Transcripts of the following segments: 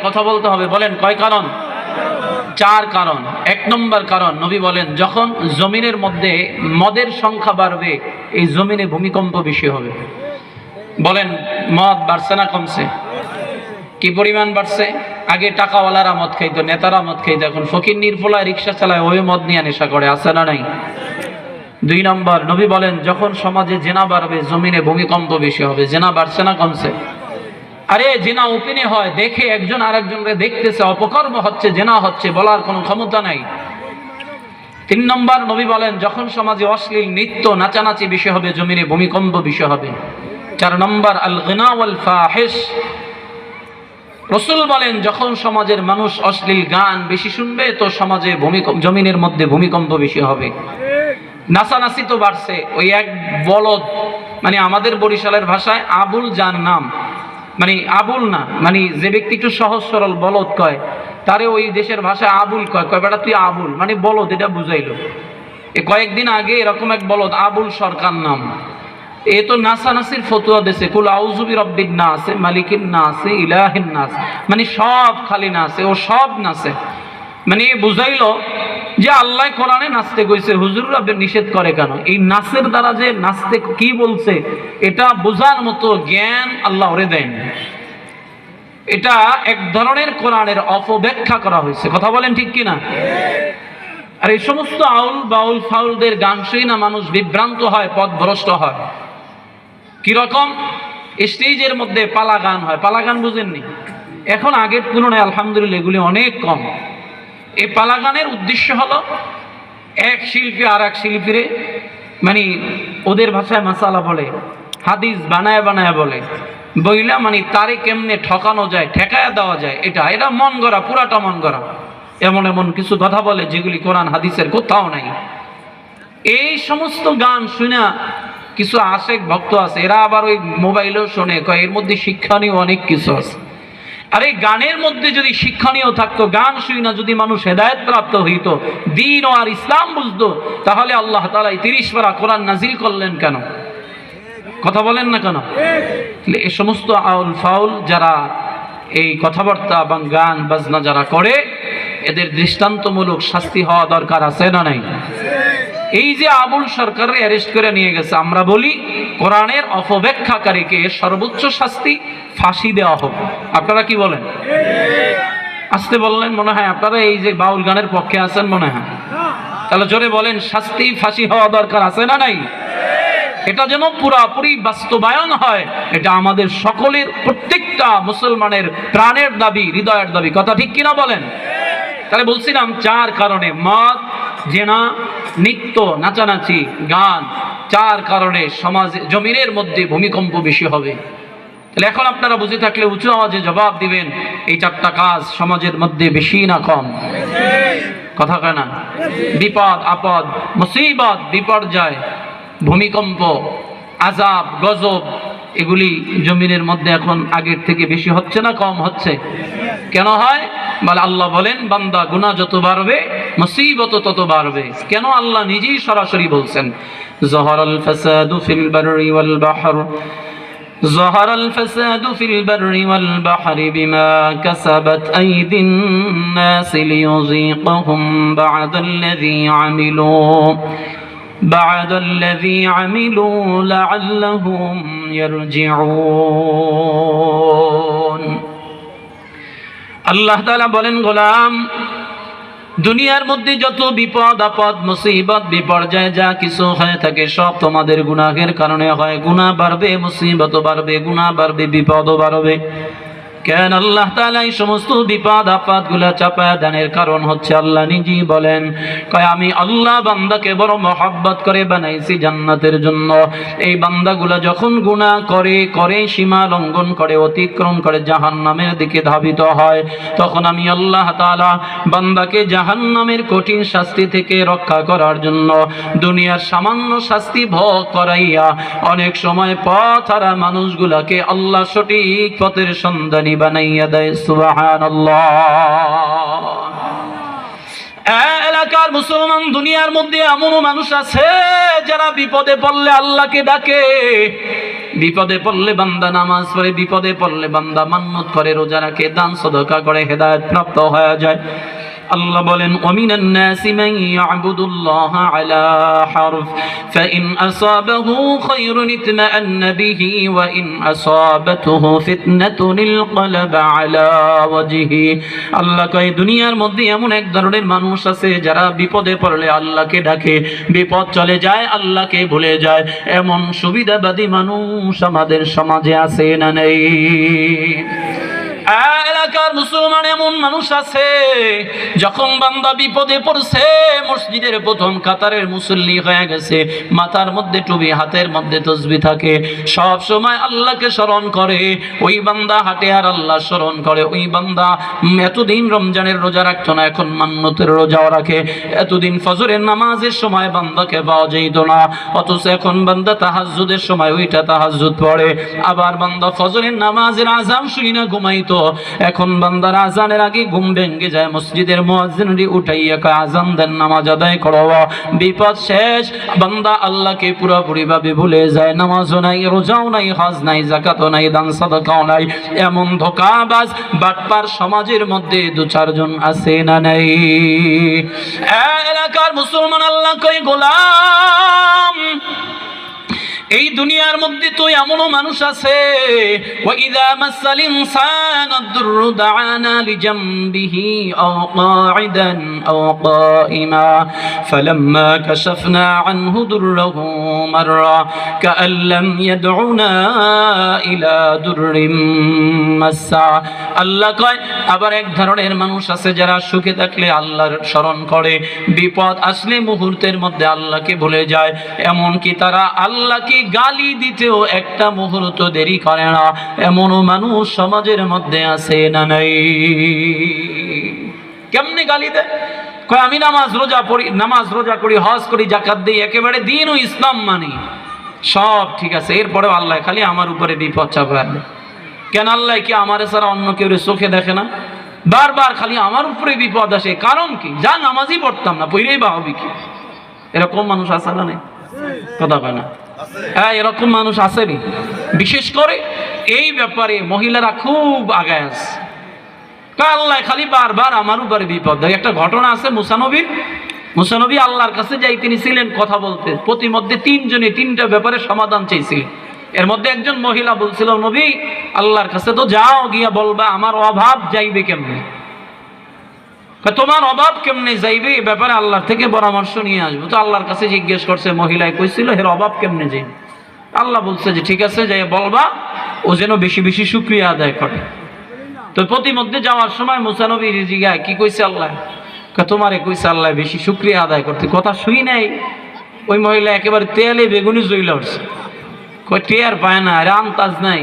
কথা বলতে হবে। বলেন কয় কারণ? 4 কারণ। 1 নম্বর কারণ, নবী বলেন যখন জমিনের মধ্যে মদের সংখ্যা বাড়বে এই জমিনে ভূমিকম্প বেশি হবে। বলেন মদ বাড়ছে না কমছে? কি পরিমাণ বাড়ছে? আগে টাকাওয়ালারা মদ খাইতো, নেতারা মদ খাইতো, এখন ফকির নির্ফলায় রিক্সা চালায় ওই মদ নিয়ে নেশা করে, আছে না নাই? 2 নম্বর, নবী বলেন যখন সমাজে জেনা বাড়বে জমিনে ভূমিকম্প বেশি হবে। জেনা বাড়ছে না কমছে? আরে জেনা ওপেনে হয়, দেখে একজন আরেকজনকে দেখতেছে, অপকর্ম হচ্ছে, জেনা হচ্ছে, বলার কোনো ক্ষমতা নাই। 3 নম্বর, নবী বলেন যখন সমাজে অশ্লীল নৃত্য নাচানাচি বেশি হবে জমিনে ভূমিকম্প বেশি হবে। 4 নম্বর, আল গিনা ওয়াল ফাহিশ। রাসূল বলেন যখন সমাজের মানুষ অশ্লীল গান বেশি শুনবে তো সমাজে জমিনের মধ্যে ভূমিকম্প বেশি হবে। নাচানাচি তো বাড়ছে, ওই এক বলদ, মানে আমাদের বরিশালের ভাষায় আবুল যার নাম, মানে আবুল না, মানে যে ব্যক্তি একটু সহজ সরল বলদ কয় তারে ওই দেশের ভাষায় আবুল কয়, কয় বেটা তুই আবুল, মানে বলদ, এটা বুঝাইলো। কয়েকদিন আগে এরকম এক বলদ আবুল সরকার নাম, এ তো নাচানাচির ফতোয়া দিয়েছে, কুল আউযু বিরাব্বিন নাস মালিকিন নাস ইলাহিন নাস, মানে সব খালি নাচে, ও সব নাচে, মানে বুঝাইলো যে আল্লাহ কোরআনে নাচতে কইছে, হুজুররা নিষেধ করে কেন? এই নাচের দ্বারা যে নাচতে কি বলছে এটা বোঝার মতো জ্ঞান আল্লাহ ওরে দেন। এটা এক ধরনের কোরআনের অপব্যাখ্যা করা হয়েছে। কথা বলেন ঠিক কিনা? আর এই সমস্ত আউল বাউল ফাউলদের গান শুনে না মানুষ বিভ্রান্ত হয়, পথভ্রষ্ট হয়। কিরকম? স্টেজের মধ্যে পালা গান হয়, পালা গান বুঝেননি? এখন আগের তুলনায় আলহামদুলিল্লাহ এগুলি অনেক কম। এই পালা গানের উদ্দেশ্য হলো এক শিল্পী আর এক শিল্পীরে, মানে ওদের ভাষায় মাসালা বলে, হাদিস বানায় বানায় বলে, বইলা মানে তারে কেমনে ঠকানো যায়, ঠেকায়া দেওয়া যায়, এটা মন গড়া, পুরাটা মন গড়া। এমন এমন কিছু কথা বলে যেগুলি কোরআন হাদিসের কোথাও নাই। এই সমস্ত গান শুনে কিছু আশেক ভক্ত আছে, এরা আবার ওই মোবাইলেও শোনে, কয় এর মধ্যে শিক্ষণীয় অনেক কিছু আছে। আর এই গানের মধ্যে যদি শিক্ষণীয় থাকতো, গান শুনে যদি মানুষ হেদায়েত প্রাপ্ত হইতো, দ্বীন ও আর ইসলাম বুঝতো, তাহলে আল্লাহ তাআলা 30 পারা কোরআন নাজিল করলেন কেন? কথা বলেন না কেন? এই সমস্ত আউল ফাউল যারা এই কথাবার্তা এবং গান বাজনা যারা করে, এদের দৃষ্টান্তমূলক শাস্তি হওয়া দরকার, আছে না নাই? এই যে আবুল সরকারের অ্যারেস্ট করে নিয়ে গেছে, আমরা বলি কোরআনের অপব্যাখ্যাকারীকে সর্বোচ্চ শাস্তি ফাঁসি দেওয়া হোক। আপনারা কি বলেন? আসতে বললেন মনে হয় আপনারা এই যে বাউল গানের পক্ষে আছেন মনে হয়, তাহলে জোরে বলেন শাস্তি ফাঁসি হওয়া দরকার, আছে না নাই? এটা যেন পুরাপুরি বাস্তবায়ন হয়, এটা আমাদের সকলের, প্রত্যেকটা মুসলমানের প্রাণের দাবি, হৃদয়ের দাবি। কথা ঠিক কিনা বলেন? তাহলে বলছিলাম 4 কারণে, মদ, জেনা, নৃত্য নাচানাচি, গান, 4 কারণে সমাজে জমিনের মধ্যে ভূমিকম্প বেশি হবে। তাহলে এখন আপনারা বুঝে থাকলে উঁচু আওয়াজে জবাব দিবেন, এই 4টা কাজ সমাজের মধ্যে বেশি না কম? কথা কয় না? বিপদ আপদ, মুসিবত, বিপর্যয়, ভূমিকম্প, আযাব, গজব, এগুলি জমিনের মধ্যে এখন আগের থেকে বেশি হচ্ছে না কম হচ্ছে? কেন হয়? বলে আল্লাহ বলেন বান্দা গুনাহ যত বাড়বে মুসিবত তত বাড়বে। কেন? আল্লাহ নিজেই সরাসরি বলছেন, যাহারাল ফাসাদু ফিল বাররি ওয়াল বাহর, যাহারাল ফাসাদু ফিল বাররি ওয়াল বাহরি বিমা কাসাবাত আইদিন নাস লিয়ুযীকাহুম বা'দাল্লাযী আমিলু লা'আল্লাহুম ইয়ারজিউন। আল্লাহ তাআলা বলেন, গোলাম দুনিয়ার মধ্যে যত বিপদ আপদ মুসিবত বিপর্যয় যা কিছু হয়ে থাকে সব তোমাদের গুনাহের কারণে হয়। গুনাহ বাড়বে, মুসিবত বাড়বে, গুনাহ বাড়বে, বিপদও বাড়বে। কেন? আল্লাহ তাআলা এই সমস্ত বিপদ আপদ গুলা চাপায় দানের কারণ হচ্ছে আল্লাহ নিজেই বলেন, কয় আমি আল্লাহ বান্দাকে বড় মহব্বত করে বানাইছি জান্নাতের জন্য। এই বান্দাগুলা যখন গুনাহ করে সীমা লঙ্ঘন করে, অতিক্রম করে জাহান্নামের দিকে ধাবিত হয়, তখন আমি আল্লাহ তাআলা বান্দাকে জাহান্নামের কঠিন শাস্তি থেকে রক্ষা করার জন্য দুনিয়ার সামান্য শাস্তি ভোগ করাইয়া অনেক সময় পথ হারা মানুষগুলাকে আল্লাহ সঠিক পথের সন্ধানী বানাইয়া দেয়। সুবহানাল্লাহ। এলাকার মুসলমান, দুনিয়ার মধ্যে এমন মানুষ আছে যারা বিপদে পড়লে আল্লাহকে ডাকে, বিপদে পড়লে বান্দা নামাজ পড়ে, বিপদে পড়লে বান্দা মান্নত করে, রোজা রাখে, দান সদকা করে, হেদায়েত প্রাপ্ত হয়ে যায়। আল্লাহ বলেন ওয়ামিনান নাসি মান ইয়াবুদুল্লাহা আলা হারফ ফাইন আসাবাহু খায়রুন ইতমাআন্না বিহি ওয়া ইন আসাবাতুহু ফিতনাতুন ইনকালাবা আলা ওয়াজহি। আল্লাহ কয় দুনিয়ার মধ্যে এমন এক ধরনের মানুষ আছে যারা বিপদে পড়লে আল্লাহকে ডাকে, বিপদ চলে যায় আল্লাহকে ভুলে যায়। এমন সুবিধাবাদী মানুষ আমাদের সমাজে আছে না নেই? এলাকার মুসলমান এমন মানুষ আছে, যখন বান্দা বিপদে পড়ছে মসজিদের প্রথম কাতারের মুসল্লি হয়ে গেছে, মাথার মধ্যে টুপি, হাতের মধ্যে তসবিহ থাকে, সব সময় আল্লাহকে স্মরণ করে। ওই বান্দা হাঁটে আর আল্লাহ স্মরণ করে। ওই বান্দা এতদিন রমজানের রোজা রাখতো না, এখন মান্নতের রোজাও রাখে। এতদিন ফজরের নামাজের সময় বান্দাকে পাওয়া যেত না, অথচ এখন বান্দা তাহাজ্জুদের সময় ওইটা তাহাজ্জুদ পড়ে। আবার বান্দা ফজরের নামাজের আযান শুনি না ঘুমাইতো, এখন বান্দার আজানের আগে ঘুম ভেঙে যায়, মসজিদের মুয়াজ্জিনটি উঠাইয়া কয় আজান দেন, নামাজ আদায় করো। বিপদ শেষ, বান্দা আল্লাহকে পুরোপুরি ভাবে ভুলে যায়। নামাজও নাই, রোজাও নাই, হজ নাই, যাকাতও নাই, দান সাদাকাও নাই। এমন ধোঁকাবাজ বাটপার সমাজের মধ্যে দু চারজন আছে না নাই? এলাকার মুসলমান আল্লাহ কয় গোলাম, এই দুনিয়ার মধ্যে তো এমনও মানুষ আছে ওয়াইদা মাসাল ইনসান আদ-দুররু দাআনা লিজামবিহি আও কাঈদান আও কাঈমা ফালাম্মা কাশাফনা আনহু দুররাহু মাররা কাআন লাম ইয়াদউনা ইলা দুররিম মাসসা। আল্লাহ কয় আবার এক ধরনের মানুষ আছে যারা সুখে থাকলে আল্লাহর স্মরণ করে, বিপদ আসলে মুহূর্তের মধ্যে আল্লাহকে ভুলে যায়। এমন কি তারা আল্লাহকে গালি দিতেও একটা মুহূর্ত দেরি করে না। এমনও মানুষ সমাজের মধ্যে আছে না নাই? কেমনে গালি দেয়? কয় আমি নামাজ রোজা পড়ি, নামাজ রোজা করি, হজ করি, যাকাত দিই, একেবারে দিন ও ইসলাম মানি, সব ঠিক আছে, এরপরেও আল্লাহ খালি আমার উপরে বিপদ চাপায়। কেন আল্লাহ কি আমার ছাড়া অন্য কেউ চোখে দেখে না? বারবার খালি আমার উপরে বিপদ আসে, কারণ কি? যা নামাজই পড়তাম না, পড়েই বা হবে কি? এরকম মানুষ আছে না? নেই? কথা কয় না? হ্যাঁ, এরকম মানুষ আসেনি। বিশেষ করে এই ব্যাপারে মহিলারা খুব আগায় আছে। আল্লাহ খালি বারবার আমার উপরে বিপদ দেয়। একটা ঘটনা আছে মুসা নবী আল্লাহর কাছে যাই, তিনি ছিলেন কথা বলতে, প্রতিমধ্যে তিনজনে তিনটা ব্যাপারে সমাধান চাইছিলেন। এর মধ্যে একজন মহিলা বলছিল, নবী আল্লাহর কাছে তো যাও, গিয়া বলবা আমার অভাব যাইবে কেমনে। তোমার অভাব কেমনে যাইবে এই ব্যাপারে আল্লাহর থেকে পরামর্শ নিয়ে আসবো। তো আল্লাহর কাছে জিজ্ঞেস করছে, মহিলায় কইছিল এর অভাব কেমনে যাইবে। আল্লাহ বলছে যে ঠিক আছে, যাই বলবা ও যেন বেশি বেশি শুকরিয়া আদায় করে। তো প্রতিমধ্যে যাওয়ার সময় মুসা নবী জিজ্ঞাসা কি কইছে আল্লাহ? তোমারে কইছে আল্লাহ বেশি শুকরিয়া আদায় করতে। কথা শুই নাই, ওই মহিলা একেবারে তেলে বেগুনি জইলা উঠছে, কই টের পায় না, আন্তাজ নাই,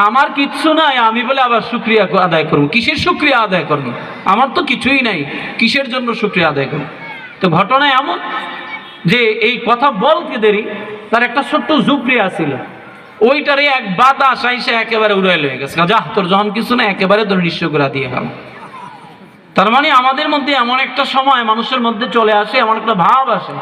আমার কিচ্ছু নাই, আমি বলে আবার শুকরিয়া আদায় করবো? কিসের শুকরিয়া আদায় করবো? আমার তো কিছুই নাই, কিসের জন্য শুকরিয়া আদায় করবো? তো ঘটনা এমন যে এই কথা বলতে দেরি, তার একটা ছোট্ট ঝুপড়ি আছিল, ওইটারে এক বাতাস আইসে একেবারে উড়াই লয়ে গেছে। যা তোর যখন কিছু না, একেবারে তোর নিঃস্ব করে দিয়ে গেল। তার মানে আমাদের মধ্যে এমন একটা সময় মানুষের মধ্যে চলে আসে, এমন একটা ভাব আসে,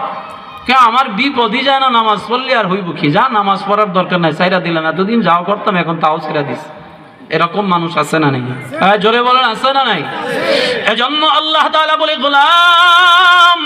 আমার বিপদই যায় না, নামাজ পড়লে আর হইব কি, যা নামাজ পড়ার দরকার নাই, সাইরা দিলাম, এতদিন যাও করতাম এখন তাও ছেড়া দিস। এরকম মানুষ আছে না নাই? জোরে বলেন আছে না নাই? এজন্য আল্লাহ তাআলা বলে গোলাম,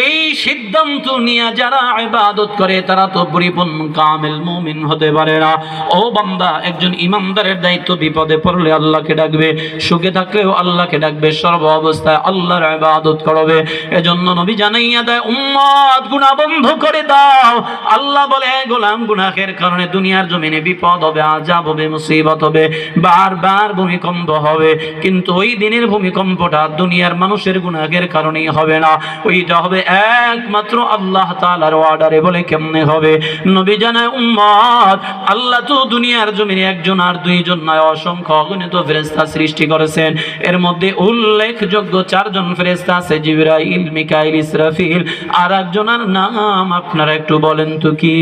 এই সিদ্ধান্ত নিয়ে যারা ইবাদত করে তারা তো পরিপূর্ণ কামিল মুমিন হতে পারে না। ও বান্দা, একজন ইমানদারের দায়িত্ব বিপদে পড়লে আল্লাহকে ডাকবে, সুখে থাকলেও আল্লাহকে ডাকবে, সর্ব অবস্থায় আল্লাহর ইবাদত করবে। এজন্য নবী জানাইয়া দেয়, উম্মত গুনাহ বন্ধ করে দাও। আল্লাহ বলে, গোলাম গুনাহের কারণে দুনিয়ার জমিনে বিপদ হবে, আযাব হবে, মুসিবত হবে, বারবার ভূমিকম্প হবে, কিন্তু ওই দিনের ভূমিকম্পটা দুনিয়ার মানুষের গুনাহের কারণেই হবে না, ওইটা হবে একমাত্র আল্লাহ তাআলার অর্ডারে। বলে কেমনে হবে? নবী জানায়, উম্মত আল্লাহ তো দুনিয়ার জমিনে একজন আর দুইজন নয়, অসংখ্য অগণিত ফেরেশতা সৃষ্টি করেছেন। এর মধ্যে উল্লেখযোগ্য চারজন ফেরেশতা আছে, জিবরাইল, মিকাইল, ইসরাফিল। আর একজনের নাম আপনারা একটু বলেন তো কি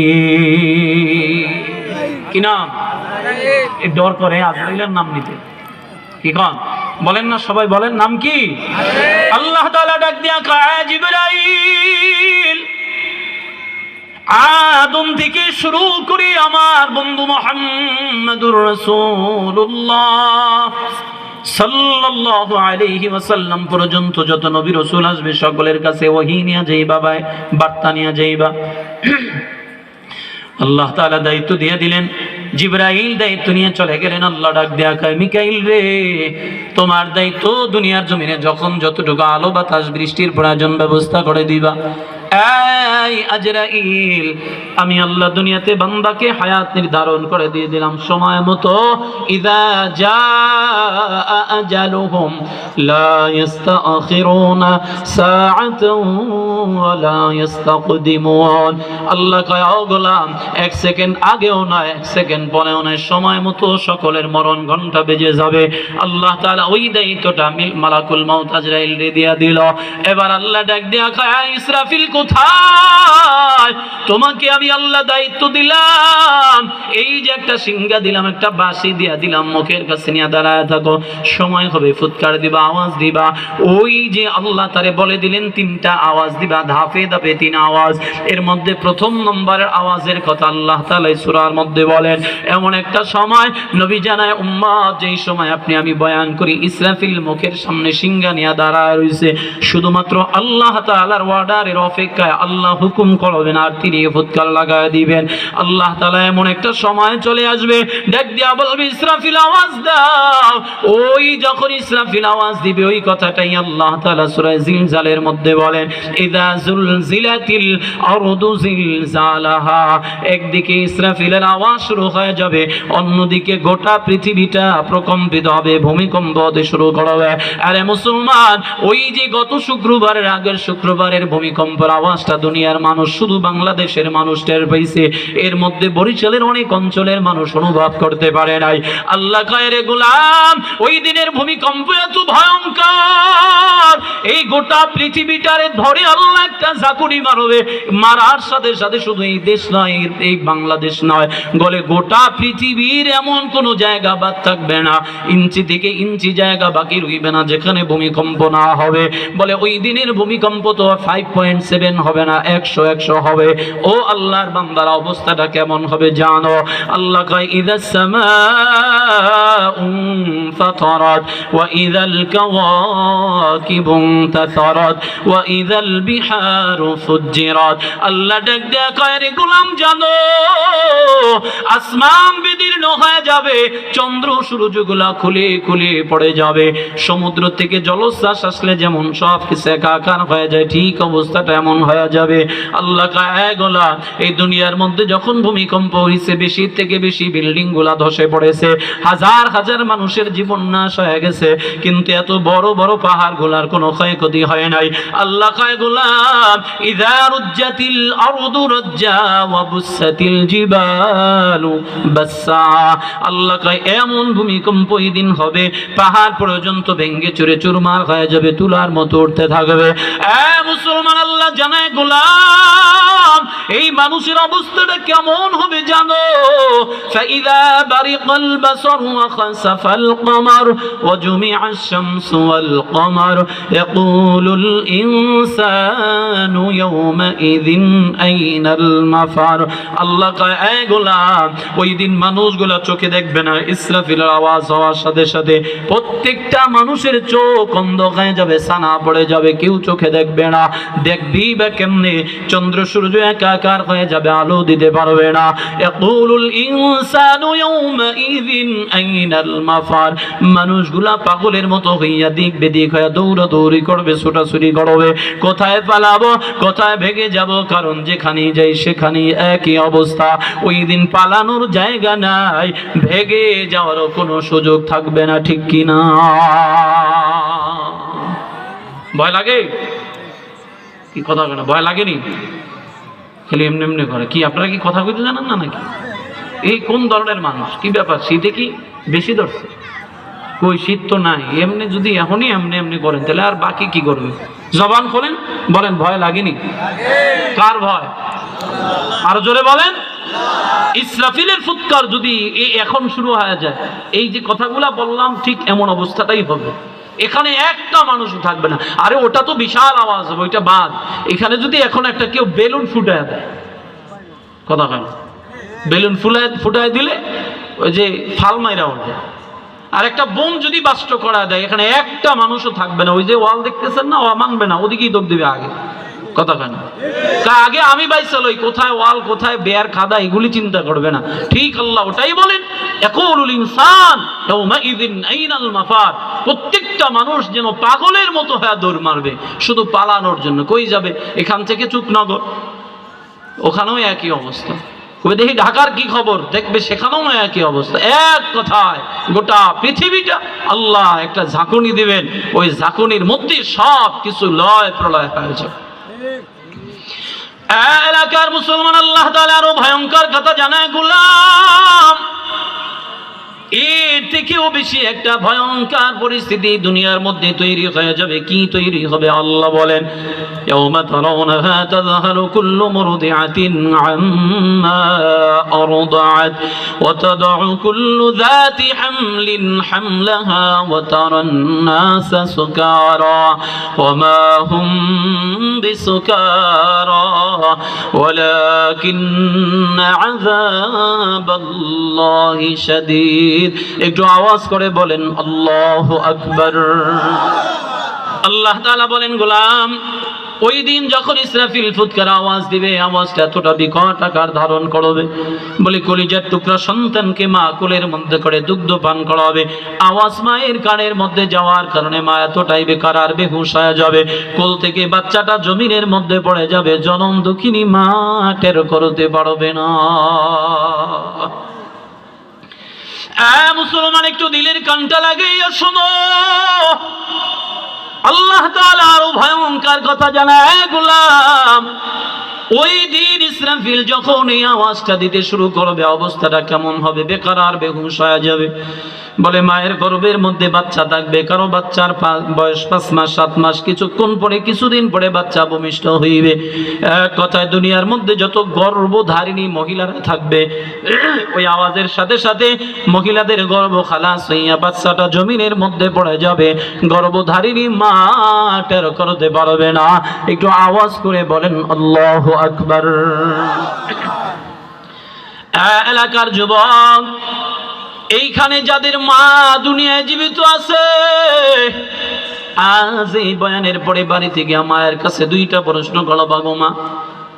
নাম? ডর করে আজরাইলের নাম নিতে, কি কন বলেন না, সবাই বলেন নাম কি? আল্লাহ তাআলা ডাক দিয়া কয়, জিবরাইল আদম থেকে শুরু করে আমার বন্ধু মুহাম্মদুর রাসূলুল্লাহ সাল্লাল্লাহু আলাইহি ওয়াসাল্লাম পর্যন্ত যত নবী রাসূল আসবে সকলের কাছে ওহী নিয়ে যাইবা, বার্তা নিয়ে যাইবা। আল্লাহ তাআলা দায়িত্ব দিয়ে দিলেন, জিবরাইল দায়িত্ব নিয়ে চলে গেলেন। আল্লাহ ডাক দেয়া কয়, মিকাইল রে, তোমার দায়িত্ব দুনিয়ার জমিনে যখন যতটুকু আলো বাতাস বৃষ্টির প্রয়োজন ব্যবস্থা করে দিবা। এই আজরাইল, আমি আল্লাহ দুনিয়াতে বান্দাকে হায়াত নির্ধারণ করে দিয়ে দিলাম সময় মতো। ইযা জাআ আজালুহুম লা ইস্তাখিরুনা সাআতান ওয়া লা ইস্তাকদিমুন। আল্লাহ কয়, ও গোলাম, এক সেকেন্ড আগেও নয়, এক সেকেন্ড পরেও নয়, সময় মতো সকলের মরণ ঘন্টা বেজে যাবে। আল্লাহ তাআলা ওই দায়িত্বটা মালাকুল মাউত আজরাইল রে দিয়া দিল। এবার আল্লাহ ডাক দিয়া কয়, ইসরাফিল কোথায়? তোমাকে আমি আল্লাহ দায়িত্ব দিলাম, এই যে একটা সিংহা দিলাম, একটা বাঁশি দিয়া দিলাম, মুখের কাছে নিয়ে দাঁড়ায় থাকো, সময় হবে ফুৎকার দিবা, আওয়াজ দিবা। ওই যে আল্লাহ তারে বলে দিলেন তিনটা আওয়াজ দিবা, ধাপে ধাপে তিন আওয়াজ। এর মধ্যে প্রথম নম্বরের আওয়াজের কথা আল্লাহ তাআলা সূরার মধ্যে বলেন। এমন একটা সময় নবী জানায়, উম্মত, যেই সময় আপনি আমি বয়ান করি, ইসরাফিল মুখের সামনে সিংহা নিয়ে দাঁড়ায় রইছে, শুধুমাত্র আল্লাহ তাআলার অর্ডারের অপেক্ষায়। আল্লাহ হুকুম করবেন আর তিনি ফুৎকার লাগায় দিবেন। আল্লাহ তাআলা এমন একটা সময় চলে আসবে, ডাক দিয়া বলবে, ইসরাফিল আওয়াজ দাও। ওই যখন ইসরাফিল আওয়াজ দিবে, ওই কথাটাই আল্লাহ তাআলা সূরা জিলজালের মধ্যে বলেন, ইযা জুলজিলাতিল আরদু জিলজালাহা। একদিকে ইসরাফিলের আওয়াজ শুরু হয়ে যাবে, অন্যদিকে গোটা পৃথিবীটা প্রকম্পিত হবে, ভূমিকম্প হতে শুরু করবে। আরে মুসলমান, ওই যে গত শুক্রবারের আগের শুক্রবারের ভূমিকম্পের আওয়াজটা দুনিয়ার মানুষ, শুধু বাংলাদেশের মানুষ টের পাইছে, এর মধ্যে বরিশালের অনেক অঞ্চলের মানুষ অনুভব করতে পারে নাই। আল্লাহ কয়, রে গোলাম, ওই দিনের ভূমিকম্প এত ভয়ঙ্কর, এই গোটা পৃথিবীটারে ধরে আল্লাহ একটা ঝাঁকুনি মারবে। মারার সাথে সাথে শুধু এই দেশ নয়, এই বাংলাদেশ নয়, বলে গোটা পৃথিবীর এমন কোন জায়গা বাদ থাকবে না, ইঞ্চি থেকে ইঞ্চি জায়গা বাকি রইবে না যেখানে ভূমিকম্প না হবে। বলে ওই দিনের ভূমিকম্প তো 5.7 হবে না, 100 হবে। ও আল্লাহর বান্দারা, অবস্থাটা কেমন হবে জানো? আল্লাহ কয়, ইযাস সামাউ ফাতারাত ওয়া ইযাল কাওয়াকিবু তাসারাত ওয়া ইযাল বিহারু ফুজ্জিরাত। আল্লাহ ডাক দেয়া কয়, রে গোলাম, জানো আসমান বিদীর্ণ হয়ে যাবে, চন্দ্র সূর্যগুলা খুলে খুলে পড়ে যাবে, সমুদ্র থেকে জলোচ্ছ্বাস আসলে যেমন সব কিছু একাকার হয়ে যায়, ঠিক অবস্থাটা এমন হয়ে যাবে। আল্লাহ কয়, গোলাম, এই দুনিয়ার মধ্যে যখন ভূমিকম্প হয়েছে, বেশি থেকে বেশি বিল্ডিং গুলা ধসে পড়েছে, হাজার হাজার মানুষের জীবন নাশ হয়ে গেছে, কিন্তু এত বড় বড় পাহাড় গুলার কোনো ক্ষয়ক্ষতি হয় নাই। আল্লাহ কয়, গোলাম, ইযা রুজ্জাতিল আরদু রাজ্জা ওয়া বুসাতিল জিবালু বাসসা। আল্লাহ কয়, এমন ভূমিকম্প এই দিন হবে, পাহাড় পর্যন্ত ভেঙে চুরে চুরমার হয়ে যাবে, তুলার মতো উঠতে থাকবে। মুসলমান, আল্লাহ জানায়, গোলাম, এই মানুষের অবস্থাটা কেমন হবে জানো? ফাইযা বারিকাল বাসারু ওয়া খাসাফাল কমার ওয়া জুমিআশ শামসু ওয়াল কমার ইয়াকুলুল ইনসানু ইয়াওমাইযিন আইনাল মাফার। আল্লাহ কয়, এ গোলাম, ওই দিন মানুষগুলা চোখে দেখবে না, ইসরাফিলের আওয়াজ হওয়ার সাথে সাথে প্রত্যেকটা মানুষের চোখ অন্ধ হয়ে যাবে, সানা পড়ে যাবে, কেউ চোখে দেখবে না। দেখবি বা কেমনে? চন্দ্র সূর্য একাকার হয়ে যাবে, আলো দিতে পারবে না। ইয়াকুলুল ইনসানু ইয়াওমাইযিন আইনাল মাফার। মানুষগুলা পাগলের মতো হইয়া দিক বেদিক হইয়া দৌড়াদৌড়ি করবে, ছোটাছুটি করবে, কোথায় পালাবো, কোথায় ভেগে যাব, কারণ যেখানেই যাই সেখানেই একই অবস্থা। ওই দিন পালানোর জায়গা নাই, ভেগে যাওয়ারও কোনো সুযোগ থাকবে না, ঠিক কিনা? ভয় লাগে? কি কথা কেন ভয় লাগেনি? খালি এমনি এমনি করে কি? আপনারা কি কথা কইতে জানেন না নাকি? এই কোন ধরনের মানুষ? কি ব্যাপার, শীতে কি বেশি ধরছে? কই শীত তো নাই, এমনি যদি এখনই এমনি এমনি করেন তাহলে আর বাকি কি করবে? জবান খোলেন, বলেন ভয় লাগেনি? কার ভয়? আরো জোরে বলেন। ইসরাফিলের ফুৎকার যদি এখন শুরু হয়ে যায়, এই যে কথাগুলা বললাম, ঠিক এমন অবস্থাটাই হবে। এখানে একটা মানুষও থাকবে না। আরে ওটা তো বিশাল আওয়াজ হবে, ওইটা বাদ। এখানে যদি এখন একটা কেউ বেলুন ফুটায় দেয়, কথা কয়, বেলুন ফুটায় দিলে ওই যে ফাল মাইরা উঠবে। আর একটা বোম যদি বাস্ট করা দেয়, এখানে একটা মানুষও থাকবে না, ওই যে ওয়াল দেখতেছেন না, ও মানবে না, ওদিকেই দৌড় দিবে আগে। কথা কেন? আগে আমি বাইসাল, ওই কোথায় ওয়াল কোথায় বেয়ার খাদা এগুলি চিন্তা করবে না। ঠিক আল্লাহ ওটাই বলেন, ইয়াকুলুল ইনসান ইয়াউমাইযিন আইনাল মাফার। প্রত্যেকটা মানুষ যেন পাগলের মতো হয়ে দৌড় মারবে শুধু পালানোর জন্য। কই যাবে? এখান থেকে চুকনগর, ওখানেও একই অবস্থা। ওই দেখি ঢাকার কি খবর, দেখবে সেখানেও একই অবস্থা। এক কথায় গোটা পৃথিবীটা আল্লাহ একটা ঝাঁকুনি দিবেন, ওই ঝাঁকুনির মধ্যে সব কিছু লয় প্রলয় হয়ে যাবে। এলাকার মুসলমান, আল্লাহ তাআলা আরো ভয়ঙ্কর কথা জানায়, গোলাম এর থেকেও বেশি একটা ভয়ঙ্কর পরিস্থিতি দুনিয়ার মধ্যে তৈরি হয়ে যাবে। কি তৈরি হবে? আল্লাহ বলেন, ইয়াউমা তারাউনাহা তাযহালু কুল্লু মুরদিআতিন আম্মা আরদাআত ওয়া তাদউ কুল্লু যাতি হামলিন হামলাহা ওয়া তারান নাসা সুকারা ওয়া মা হুম বিসুকারা ওয়ালাকিন্না আযাবাল্লাহি শাদীদ। একটু আওয়াজ করে বলেন আল্লাহু আকবার। আল্লাহ তাআলা বলেন, গোলাম ওই দিন যখন ইসরাফিল ফুৎকার আওয়াজ দিবে, আওয়াজটা এতটা বিকট আকার ধারণ করবে, বলে কলিজার টুকরা সন্তানকে মা কোলের মধ্যে করে দুগ্ধ পান করাবে। আওয়াজ মায়ের কানের মধ্যে যাওয়ার কারণে মা এতটাই বেকার আর বেহুশ হয়ে যাবে, কোল থেকে বাচ্চাটা জমিনের মধ্যে পড়ে যাবে। জনম দুঃখিনী মা টের করতে পারবে না। মুসলমান, একটু দিলের কানটা লাগিয়ে শোনো, আল্লাহ তাআলা আরো ভয়ঙ্কর কথা জানায়, গোলাম ওই দিন ইসরাফিল যখন এই আওয়াজটা দিতে শুরু করবে, অবস্থাটা কেমন হবে? বেকার আর বেহুশ হয়ে যাবে। বলে মায়ের গর্ভের মধ্যে বাচ্চা থাকবে, কারো বাচ্চার বয়স 5 মাস 7 মাস, কিছুক্ষণ পরে কিছুদিন পরে বাচ্চা ভূমিষ্ঠ হইবে। এক কথায় দুনিয়ার মধ্যে যত গর্ভধারিণী মহিলারা থাকবে, ওই আওয়াজের সাথে সাথে মহিলাদের গর্ভ খালাস হইয়া বাচ্চাটা জমিনের মধ্যে পড়ে যাবে। গর্ভধারিণী মা টের করতে পারবে না। একটু আওয়াজ করে বলেন আল্লাহু আকবার। এলাকার যুবক, এইখানে যাদের মা দুনিয়ায় জীবিত আছে, আজ এই বয়ানের পরে বাড়ি থেকে মায়ের কাছে 2টা প্রশ্ন করবা, গো মা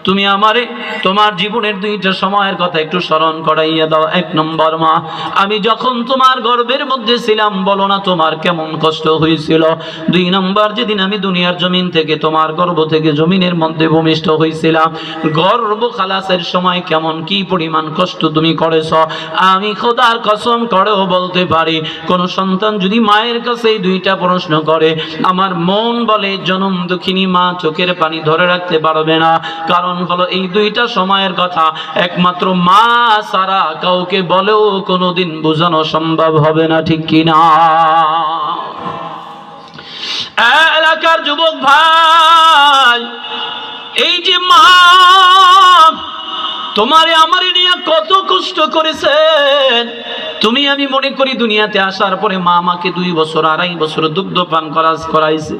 তুমি আমারে তোমার জীবনের 2টা সময়ের কথা একটু স্মরণ করাইয়া দাও। 1 নম্বর, মা আমি যখন তোমার গর্ভের মধ্যে ছিলাম, বলো না তোমার কেমন কষ্ট হয়েছিল। 2 নম্বর, যেদিন আমি দুনিয়ার জমিন থেকে তোমার গর্ভ থেকে জমিনের মধ্যে ভূমিষ্ঠ হয়েছিলাম, গর্ভ খালাসের সময় কেমন কি পরিমাণ কষ্ট তুমি করেছ। আমি খোদার কসম করেও বলতে পারি, কোন সন্তান যদি মায়ের কাছে এই 2টা প্রশ্ন করে, আমার মন বলে জনম দুঃখিনী মা চোখের পানি ধরে রাখতে পারবে না। কারণ হলো এই 2টা সময়ের কথা একমাত্র মা ছাড়া কাউকে বলেও কোনোদিন বোঝানো সম্ভব হবে না, ঠিক কিনা? এলাকার যুবক ভাই, এই যে মা তোমারে আমারে নিয়ে কত কষ্ট করেছেন, তুমি আমি মনে করি দুনিয়াতে আসার পরে মা আমাকে 2 বছর 2.5 বছর দুগ্ধ পান করাইছে।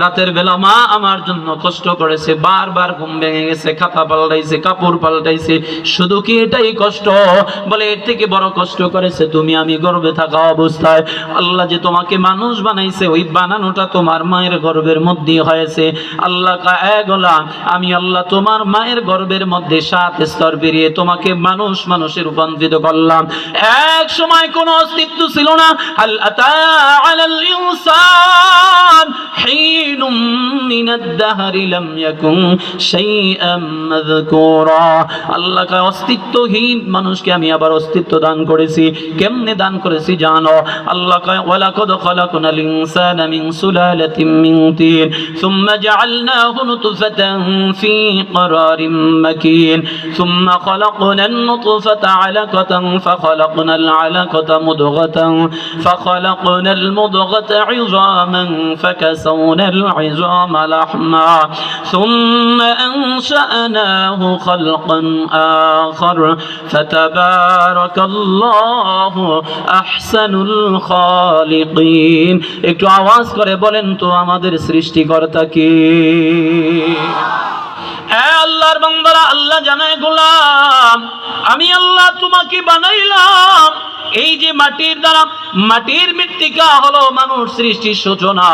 রাতের বেলা মা আমার জন্য কষ্ট করেছে, বারবার ঘুম ভেঙে গেছে, খাতা পাল্টাইছে, কাপড় পাল্টাইছে। শুধু কি এটাই কষ্ট? বলে এর থেকে বড় কষ্ট করেছে তুমি আমি গর্ভে থাকা অবস্থায়। আল্লাহ যে তোমাকে মানুষ বানাইছে, ওই বানানোটা তোমার মায়ের গর্ভের মধ্যে হয়েছে। আল্লাহ গোলাম, আমি আল্লাহ তোমার মায়ের গর্ভের মধ্যে 7 স্তর পেরিয়ে তোমাকে মানুষে রূপান্তরিত করলাম। এক সময় কোনো অস্তিত্ব ছিল না। হাল আতা আলাল ইনসান হিনুম মিনাদ দাহরি লাম ইয়াকুন শাইআম মাযকুরা। আল্লাহ কা অস্তিত্বহীন মানুষকে আমি আবার অস্তিত্ব দান করেছি। কেমনে দান করেছি জানো? আল্লাহ কা ওয়ালাকাদ খালাকনাল ইনসানা মিন সুলালাতিন মিন তিন সুম্মা জাআলনাহু নুতফাতান ফি قرارٍ مكين ثم خلقنا النطفة علقة فخلقنا العلقة مضغة فخلقنا المضغة عظاما فكسونا العظام لحما ثم أنشأناه خلقا آخر فتبارك الله أحسن الخالقين। একটু আওয়াজ করে বলেন তো আমাদের সৃষ্টিকর্তা কে? আল্লাহর বান্দারা, আল্লাহ জানায় গোলাম, আমি আল্লাহ তোমাকে বানাইলাম এই যে মাটির দ্বারা, মাটির মৃত্তিকা হলো মানুষ সৃষ্টির সূচনা।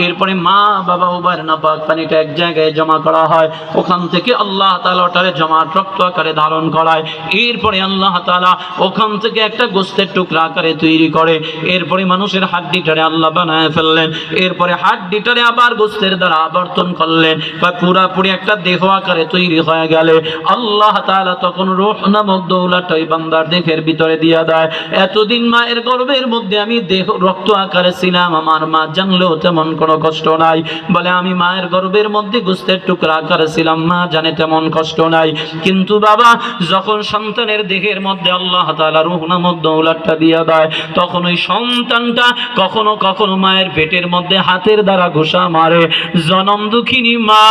এরপরে মা বাবা উভয়ের নাপাক পানিটা এক জায়গায় জমা করা হয়, ওখান থেকে আল্লাহ তাআলা ওটারে জমা রক্ত আকারে ধারণ করায়। এরপরে আল্লাহ তাআলা ওখান থেকে একটা গোশতের টুকরা আকারে তৈরি করে। এরপরে মানুষের হাড্ডিটারে আল্লাহ বানায় ফেললেন। এরপরে হাড্ডিটারে আবার গোশতের দ্বারা আবর্তন করলেন, বা পুরাপুরি একটা দেহ আকারে তৈরি হয়ে গেলে আল্লাহ তাআলা তখন রূহ নামক দৌলতটা ওই বান্দার দেহের ভিতরে দিয়া দেয়। এতদিন মায়ের গর্ভের মধ্যে আমি দেহ রক্ত আকারে ছিলাম, আমার মা জানলেও তেমন কোনো কষ্ট নাই। বলে আমি মায়ের গর্ভের মধ্যে গোশতের টুকরা আকারে ছিলাম, মা জানে তেমন কষ্ট নাই। কিন্তু বাবা যখন সন্তানের দেহের মধ্যে আল্লাহ তাআলা রূহ নামক দৌলতটা দিয়া দেয়, তখন ওই সন্তানটা কখনো কখনো মায়ের পেটের মধ্যে হাতের দ্বারা ঘুষা মারে। জনম দুঃখিনী মা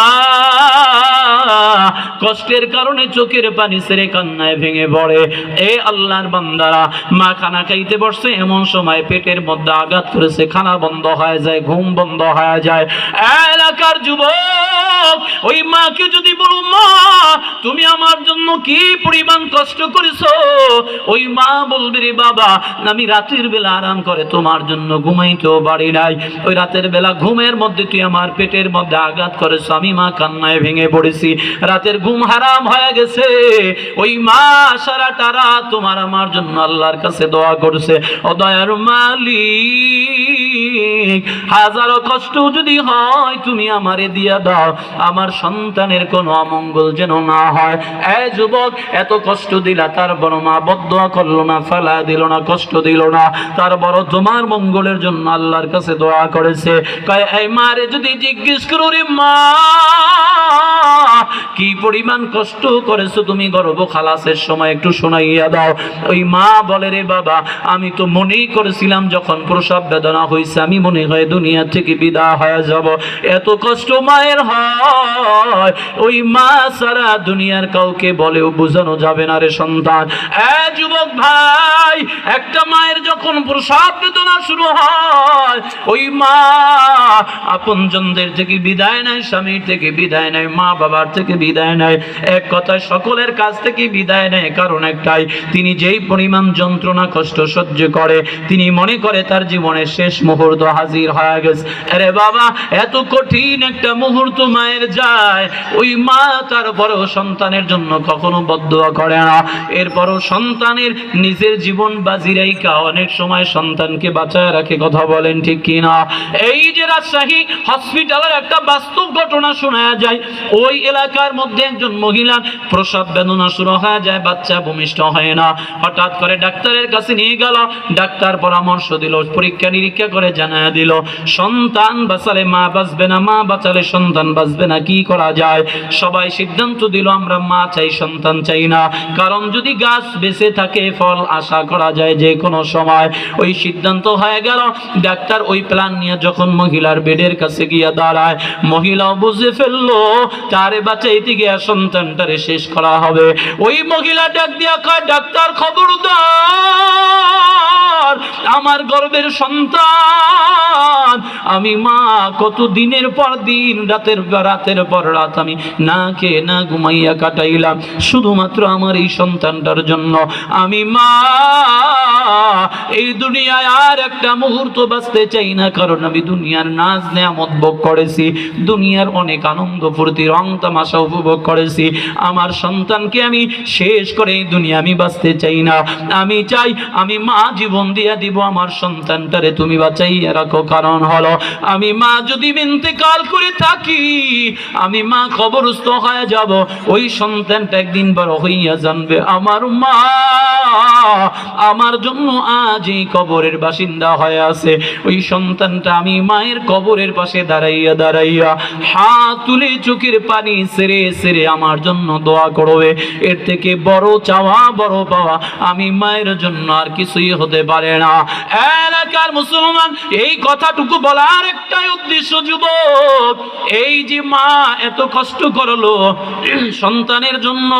কষ্টের কারণে চোখের পানি ছেড়ে কান্নায় ভেঙে পড়ে। এ আল্লাহর বান্দারা, মা খানা খাইতে বসছে, এমন সময় পেটের মধ্যে আঘাত করেছে, খানা বন্ধ হয়ে যায়, ঘুম বন্ধ হয়ে যায়। এলাকার যুবক ওই মাকে যদি বলো, মা তুমি আমার জন্য কি পরিমাণ কষ্ট করেছো, ওই মা বলবে, রে বাবা আমি রাতের বেলা আরাম করে তোমার জন্য ঘুমাইতেও পারি নাই, ওই রাতের বেলা ঘুমের মধ্যে তুই আমার পেটের মধ্যে আঘাত করেছো, আমি মা কান্নায় ভেঙে পড়েছি, রাতের ঘুম হারাম হয়ে গেছে। ওই মা সারাটা রাত তোমার আমার জন্য আল্লাহর কাছে দোয়া করছে, ও দয়ার মালিক হাজারো কষ্ট যদি হয় তুমি আমারে দিয়া দাও, আমার সন্তানের কোনো অমঙ্গল যেন না হয়। এ যুবক, এত কষ্ট দিলা, তার বড় মা বদদোয়া করলো না, ফেলা দিল না, কষ্ট দিল না, তার বড় তোমার মঙ্গলের জন্য আল্লাহর কাছে দোয়া করেছে। কয় এই মারে যদি জিজ্ঞেস করো, রে মা কি পরিমাণ কষ্ট করেছো তুমি গর্ভ খালাসের সময়, একটু শোনাইয়া দাও। ওই মা বলে, রে বাবা আমি তো মনেই করেছিলাম যখন প্রসব বেদনা হয়েছে আমি মনে হয় দুনিয়া থেকে বিদায় হয়ে যাব। এত কষ্ট মায়ের হয়, ওই মা সারা দুনিয়ার কাউকে বলেও বোঝানো যাবে না রে সন্তান। এ যুবক ভাই, একটা মায়ের যখন প্রসব বেদনা শুরু হয়, ওই মা আপনজনদের থেকে বিদায় নেয়, স্বামীর থেকে বিদায় নেয়, মা বাবার থেকে বিদায় নেয়, এক কথায় সকলের কাছ থেকে বিদায় নেয়। কারণ একটাই, তিনি যেই পরিমাণ যন্ত্রণা কষ্ট সহ্য করে, তিনি মনে করে তার জীবনের শেষ মুহূর্ত হাজির হয়ে গেছে। আরে বাবা, এত কঠিন একটা মুহূর্ত মায়ের যায়, ওই মা তারপরেও সন্তানের জন্য কখনো বদদোয়া করে না। এরপরও সন্তানের নিজের জীবন বাজি রাইখা অনেক সময় সন্তানকে বাঁচায় রাখে। কথা বলেন ঠিক কিনা? এই যে রাজশাহী হসপিটালের একটা বাস্তব ঘটনা শোনা যায়, ওই এলাকার মধ্যে একজন মহিলার প্রসব বেদনা শুরু হয়ে যায়, বাচ্চা ভূমিষ্ঠ হয় না। হঠাৎ করে ডাক্তারের কাছে নিয়ে গেল, ডাক্তার পরামর্শ দিল, পরীক্ষা নিরীক্ষা করে জানায় দিল সন্তান বাঁচালে মা বাঁচবে না, মা বাঁচালে সন্তান বাঁচবে না, কি করা যায়? সবাই সিদ্ধান্ত দিল আমরা মা চাই, সন্তান চাই না, কারণ যদি গাছ বেঁচে থাকে ফল আশা করা যায় যে কোনো সময়। ওই সিদ্ধান্ত হয়ে গেল। ডাক্তার ওই প্ল্যান নিয়ে যখন মহিলার বেডের কাছে গিয়ে দাঁড়ায়, মহিলাও বুঝে ফেললো তারে বাঁচাইতে গিয়ে সন্তানটারে শেষ করা হবে। ওই মহিলা ডাক দিয়া কয়, ডাক্তার খবরদার, আমার গর্ভের সন্তান, আমি মা কত দিনের পর দিন রাতের পর রাত আমি না খেয়ে না ঘুমাইয়া কাটাইলাম শুধুমাত্র আমার এই সন্তানটার জন্য। আমি মা এই দুনিয়ায় আর একটা মুহূর্ত বাঁচতে চাই না, কারণ আমি দুনিয়ার নাজ নেয়ামত ভোগ করেছি, দুনিয়ার অনেক আনন্দ ফুর্তি রং তামাশা উপভোগ করেছি, আমার সন্তানকে আমি শেষ করে এই দুনিয়া আমি বাঁচতে চাই না। আমি চাই আমি মা জীবন দিয়া দিব আমার সন্তানটারে তুমি বাঁচাইয়া রাখো। কারণ হলো আমি মা যদি ইন্তেকাল করে থাকি, আমি মা কবরস্থ হয়ে যাব, ওই সন্তানটা একদিন বড় হইয়া জানবে আমার মা আমার জন্য আজ এই কবরের বাসিন্দা হয়ে আছে। ওই সন্তানটা আমি মায়ের কবরের পাশে দাঁড়াইয়া দাঁড়াইয়া হাত তুলে চোখের পানি ছেড়ে ছেড়ে আমার জন্য দোয়া করবে। এর থেকে বড় চাওয়া বড় পাওয়া আমি মায়ের জন্য আর কিছুই হতে পারে না। এলাকার মুসলমান, এই কথাটুকু বলার একটাই উদ্দেশ্য যুবক, এই যে মা এত কষ্ট করলো সন্তানের জন্য,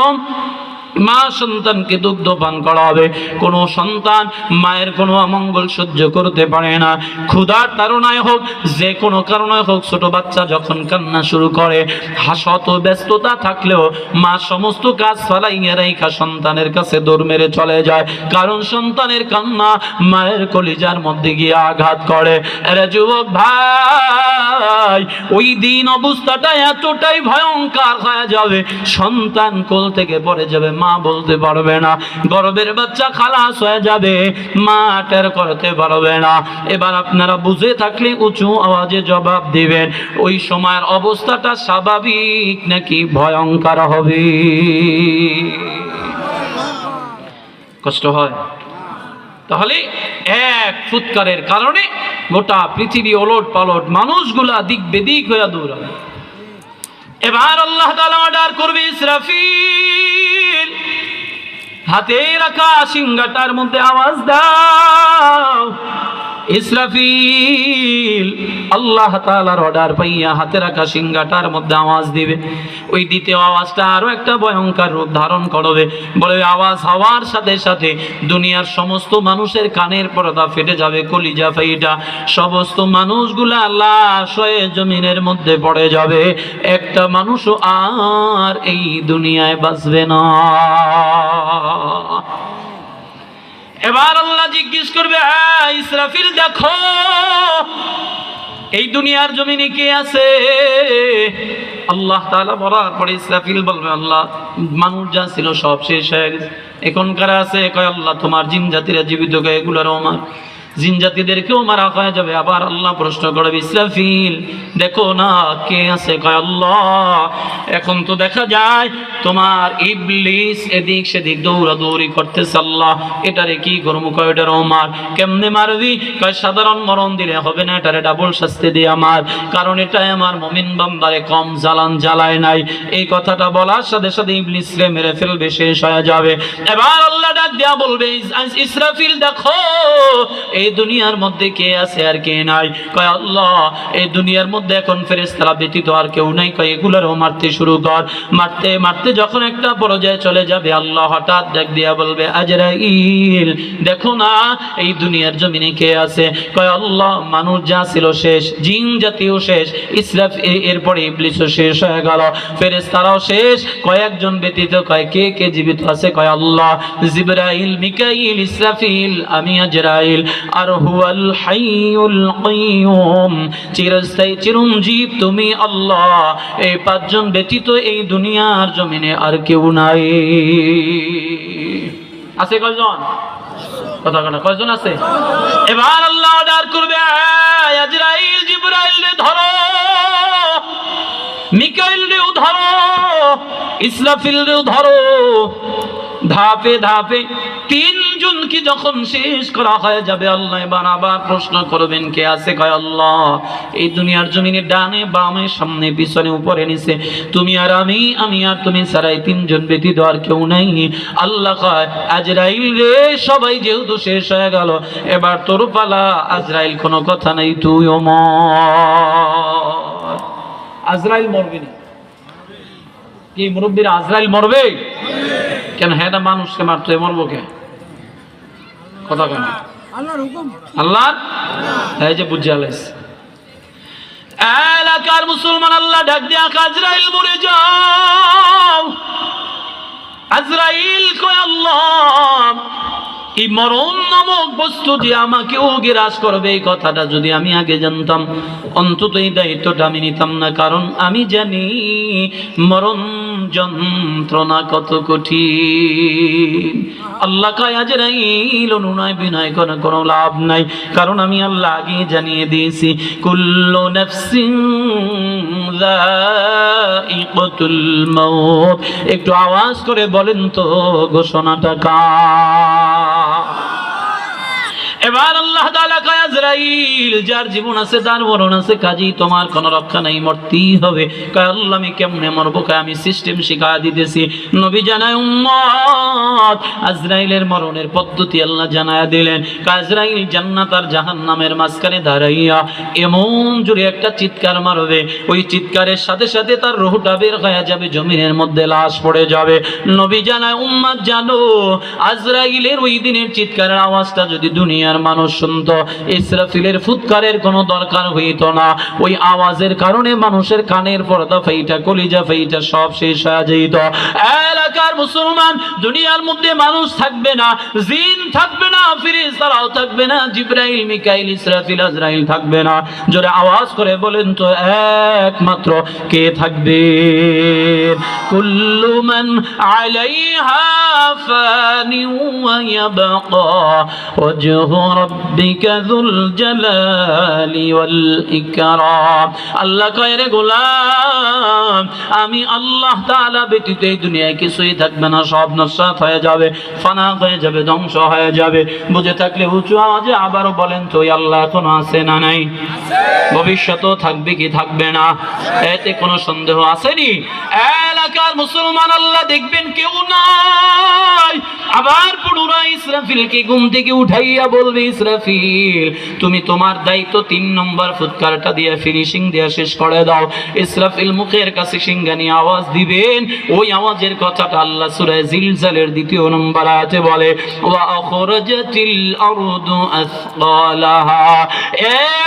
মা সন্তানকে দুগ্ধ পান করাবে। কোন সন্তান মায়ের কোনো অমঙ্গল সহ্য করতে পারে না। ক্ষুধার তাড়নায় হোক, যে কোনো কারণে হোক, ছোট বাচ্চা যখন কান্না শুরু করে, হাসত ব্যস্ততা থাকলেও মা সমস্ত কাজ ফালাইয়া রাইখা সন্তানের কাছে দৌড় মেরে চলে যায়, কারণ সন্তানের কান্না মায়ের কলিজার মধ্যে গিয়ে আঘাত করে। আরে যুবক ভাই, ওই দিন অবস্থাটা এতটাই ভয়ঙ্কর হয়ে যাবে, সন্তান কোল থেকে পড়ে যাবে, মা বলতে পারবে না, গর্ভের বাচ্চা খালাস হয়ে যাবে, মা টের করতে পারবে না। এবার আপনারা বুঝে থাকলে উঁচু আওয়াজে জবাব দিবেন, ওই সময়ের অবস্থাটা স্বাভাবিক নাকি ভয়ঙ্কর হবে? কষ্ট হয়? তাহলে এক ফুৎকারের কারণে গোটা পৃথিবী ওলট পালট, মানুষগুলা দিক বেদিক হয়ে দৌড়াবে। এবার আল্লাহ তাআলা অর্ডার করবে, ইসরাফিল, হাতে রাখা সিংহাটার মধ্যে আওয়াজ দাও। ইসরাফিল আল্লাহ তাআলার অর্ডার পাইয়া হাতে রাখা সিংহাটার মধ্যে আওয়াজ দিবে। ওই দ্বিতীয় আওয়াজটা আরো একটা ভয়ঙ্কর রূপ ধারণ করবে। বলে আওয়াজ হওয়ার সাথে সাথে দুনিয়ার সমস্ত মানুষের কানের পর্দা ফেটে যাবে, কলিজা ফাইটা সমস্ত মানুষগুলা লাশ হয়ে জমিনের মধ্যে পড়ে যাবে। একটা মানুষও আর এই দুনিয়ায় বাঁচবে না। এবার আল্লাহ জিজ্ঞেস করবে, ইসরাফিল দেখো এই দুনিয়ার জমিনে কে আছে? আল্লাহ তাআলা বলার পরে ইসরাফিল বলবে, আল্লাহ মানুষ যা ছিল সব শেষ হয়ে গেছে, এখন কারা আছে? কয় আল্লাহ তোমার জিন জাতিরা জীবিত, এগুলোরও আমার জিন জাতিদেরকেও মারা হয়ে যাবে। আবার আল্লাহ প্রশ্ন করবে, ইসরাফিল দেখো না কে আছে? কয় আল্লাহ এখন তো দেখা যায় তোমার ইবলিস এদিক সেদিক দৌড়াদৌড়ি করতেছে, আল্লাহ এটারে কি করবো? কয় এটারও মার। কেমনে মারবি? কয় সাধারণ মরণ দিলে হবে না, এটারে ডাবল শাস্তি দিয়ে আমার, কারণ এটাই আমার মুমিন বান্দারে কম জ্বালান জ্বালায় নাই। এই কথাটা বলার সাথে সাথে ইবলিসকে মেরে ফেলবে, শেষ হয়ে যাবে। এবার আল্লাহ ডাক দিয়া বলবে, ইসরাফিল দেখো এই দুনিয়ার মধ্যে কে আছে আর কে নাই? কয় আল্লাহ এই দুনিয়ার মধ্যে এখন ফেরেশতারা ব্যতীত আর কেউ নাই। কয় এগুলারও মারতে শুরু কর। মারতে মারতে যখন একটা পর্যায়ে চলে যাবে, আল্লাহ হঠাৎ ডাক দিয়া বলবে, আজরাইল দেখো না এই দুনিয়ার জমিনে কে আছে? কয় আল্লাহ মানুষ যা ছিল শেষ, জিন জাতিও শেষ, ইসরাফিল এরপরে ইবলিসও শেষ হয়ে গেল, ফেরেশতারাও শেষ, কয়েকজন ব্যতীত। কয় কে কে জীবিত আছে? কয় আল্লাহ জিবরাইল, মিকাইল, ইসরাফিল, আমি আজরাইল, আর হুয়াল হাইয়ুল কাইয়ুম, চিরস্থায়ী চিরঞ্জীব তুমি আল্লাহ। এই পাঁচজন ব্যতীত এই দুনিয়ার জমিনে আর কেউ নাই। আছে কয়জন? কথা কথা কয়জন আছে? এবার আল্লাহ অর্ডার করবে, আজরাইল জিবরাইল রে ধরো, মিকাইল রেও ধরো, ইসরাফিল রেও ধরো। ধাপে ধাপে তিনজনকে যখন শেষ করা হয়ে যাবে, আল্লাহ এবার আবার প্রশ্ন করবেন, কে আছে? কয় আল্লাহ এই দুনিয়ার জমিনে ডানে বামে সামনে পিছনে উপরে নিচে তুমি আর আমি, আমি আর তুমি ছাড়া এই তিনজন ব্যতীত আর কেউ নাই। আল্লাহ কয়, আজরাইল রে সবাই যেহেতু শেষ হয়ে গেল, এবার তোর পালা। আজরাইল কোনো কথা নাই, তুইও মর। আজরাইল মরবে না কি? মুরব্বীরা আজরাইল মরবে কেন? হ্যাঁ না, মানুষকে মারতে মরবো কে? কথা কেন? আল্লাহ এই যে বুঝে আলাইস এলাকার মুসলমান, আল্লাহ ডাক দিয়া, আজরাইল মরে যাও। আজরাইল কয় আল্লাহ এই মরণ নামক বস্তু যে আমাকেও গ্রাস করবে, এই কথাটা যদি আমি আগে জানতাম, অন্তত এই দায়িত্বটা আমি নিতাম না, কারণ আমি জানি মরণ যন্ত্রণা কত কঠিন। আল্লাহ কয় আজরাইল অনুনয় বিনয় করে কোনো লাভ নাই, কারণ আমি আল্লাহ আগে জানিয়ে দিয়েছি, কুল্লু নাফসিন যায়িকাতুল মাউত। একটু আওয়াজ করে বলেন তো ঘোষণাটা কার? এবার আল্লাহ তাআলা কয় আজরাইল, যার জীবন আছে তার মরণ আছে, কাজী তোমার কোনো রক্ষা নাই, মরতেই হবে। কয় আল্লাহ আমি কেমনে মরবো? কয় আমি সিস্টেম শিখায়া দিতেছি। নবী জানায় উম্মত আজরাইলের মরণের পদ্ধতি আল্লাহ জানায়া দিলেন। কয় আজরাইল জান্নাত আর জাহান্নামের মাঝখানে দাঁড়াইয়া এমন জোরে একটা চিৎকার মারবে, ওই চিৎকারের সাথে সাথে তার রূহটা বের হয়ে যাবে, জমিনের মধ্যে লাশ পড়ে যাবে। নবী জানায় উম্মত জানো, আজরাইলের ওই দিনের চিৎকারের আওয়াজটা যদি দুনিয়ার মানুষ শুনতো, ইসরাফিলের ফুৎকারের কোনো দরকার হইতো না। ওই আওয়াজের কারণে মানুষের কানের পর্দা ফাইটা, কলিজা ফাইটা সব শেষ হয়ে যেত। এলাকার মুসলমান, দুনিয়ার মধ্যে মানুষ থাকবে না, জিন থাকবে না, ফেরেশতারাও থাকবে না, জিবরাইল, মিকাইল, ইসরাফিল, আজরাইল থাকবে না। জোরে আওয়াজ করে বলেন তো একমাত্র কে থাকবে? কুল্লু মান আলাইহা ফানি ওয়া ইয়াবকা ওয়াজহু রাব্বিকা যুল জালালি ওয়াল ইকরাম। আল্লাহ কয় রে গোলাম, আমি আল্লাহ তাআলা ব্যতীত এই দুনিয়ায় কিছুই থাকবে না, সব নস্বাত হয়ে যাবে, ফানা হয়ে যাবে, ধ্বংস হয়ে যাবে। বুঝে থাকলে উঁচু আওয়াজে আবারও বলেন তো, আল্লাহ এখনো আছে না নাই? ভবিষ্যতেও থাকবে কি থাকবে না? এতে কোনো সন্দেহ আসেনি? এলাকার মুসলমান, আল্লাহ দেখবেন কেউ নাই, আবার পুনরায় ইসরাফিলকে ঘুম থেকে উঠাইয়া বলবে, ইসরাফিল তুমি তোমার দায়িত্ব 3 নম্বর ফুৎকারটা দিয়ে ফিনিশিং দিয়ে শেষ করে দাও। ইসরাফিল মুখের কাছে সিংহানি আওয়াজ দিবেন, ওই আওয়াজের কথাটা আল্লাহ সূরা জিলজালের 2 নম্বর আয়াতে বলে, ওয়া আখরাজাতিল আরদু আসকালাহা।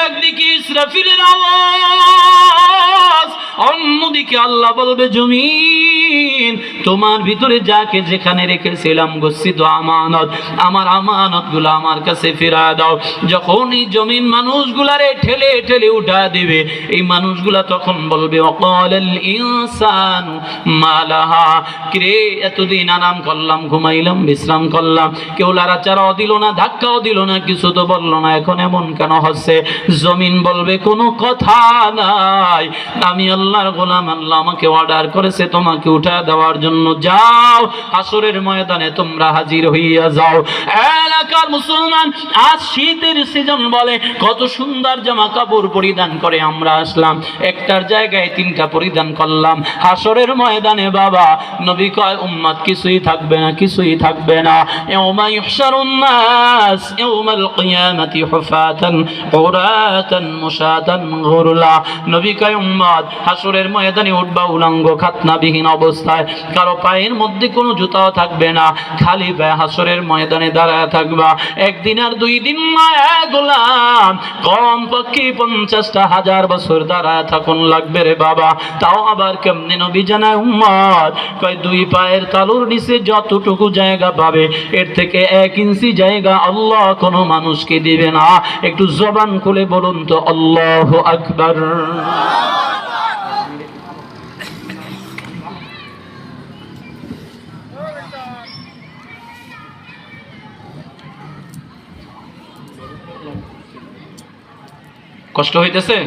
একদিকে ইসরাফিলের আওয়াজ, অন্যদিকে আল্লাহ বলবে, জমিন তোমার ভিতরে যাকে যেখানে রেখেছিলাম গচ্ছিত আমানত, আমার আমানতগুলো আমার কাছে ফিরিয়ে দাও। যখন এই জমিন মানুষগুলারে ঠেলে ঠেলে উঠা দিবে, এই মানুষগুলা তখন বলবে, ওয়াকালাল ইনসানু মালাহা, কিরে এতদিন আরাম করলাম, ঘুমাইলাম, বিশ্রাম করলাম, কেউ লাড়াচাড়াও দিল না, ধাক্কাও দিল না, কিছু তো বললো না, এখন এমন কেন হচ্ছে? জমিন বলবে, কোনো কথা নাই, আমি আল্লাহর গোলাম, আল্লাহ আমাকে অর্ডার করেছে তোমাকে উঠা দেওয়ার জন্য, যাও হাসরের ময়দানে তোমরা হাজির হইয়া যাও। এলাকার মুসলমান, আজ শীতের সিজন বলে, কত সুন্দর জামা কাপড় পরিধান করে আমরা আসলাম, একটার জায়গায় 3টা পরিধান করলাম। হাসরের ময়দানে বাবা নবী কয় উম্মত কিছুই থাকবে না, কিছুই থাকবে না। ইয়াউমা ইহশারুন নাস ইয়াউমাল কিয়ামাতি হুফাতান উরাতান মুশাতান গুরলা। নবী কয় উম্মত হাসরের ময়দানে উঠবা উলঙ্গ খাতনাবিহীন অবস্থায়, কারো পায়ের মধ্যে কোনো জুতাও থাকবে না, খালি পায়ে হাসরের ময়দানে দাঁড়ায় থাকবা। একদিন আর 2 দিন না গোলাম, কম পক্ষে 50,000 বছর দাঁড়ায় থাকুন লাগবে রে বাবা। তাও আবার কেমনে? নবী জানায় উম্মত কয় 2 পায়ের তালুর নিচে যতটুকু জায়গা পাবে, এর থেকে 1 ইঞ্চি জায়গা আল্লাহ কোনো মানুষকে দিবে না। একটু জবান খুলে বলুন তো আল্লাহু আকবার। কষ্ট হইতেছে?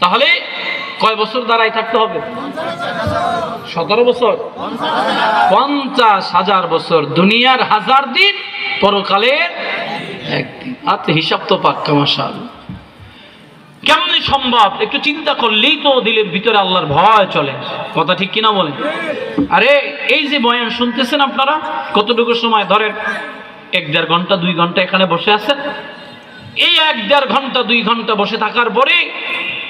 তাহলে কয় বছর দাঁড়াই থাকতে হবে? 17 বছর, 50,000 বছর। দুনিয়ার 1000 দিন, পরকালের 1 দিন। আচ্ছা হিসাব তো পাক্কা মাশাআল্লাহ। কেমনে সম্ভব? একটু চিন্তা করলেই তো দিলের ভিতরে আল্লাহর ভয় চলে। কথা ঠিক কিনা বলেন? আরে এই যে বয়ান শুনতেছেন আপনারা, কতটুকু সময় ধরেন 1-1.5 ঘন্টা 2 ঘন্টা এখানে বসে আছেন। এই 1-1.5 ঘন্টা 2 ঘন্টা বসে থাকার পরে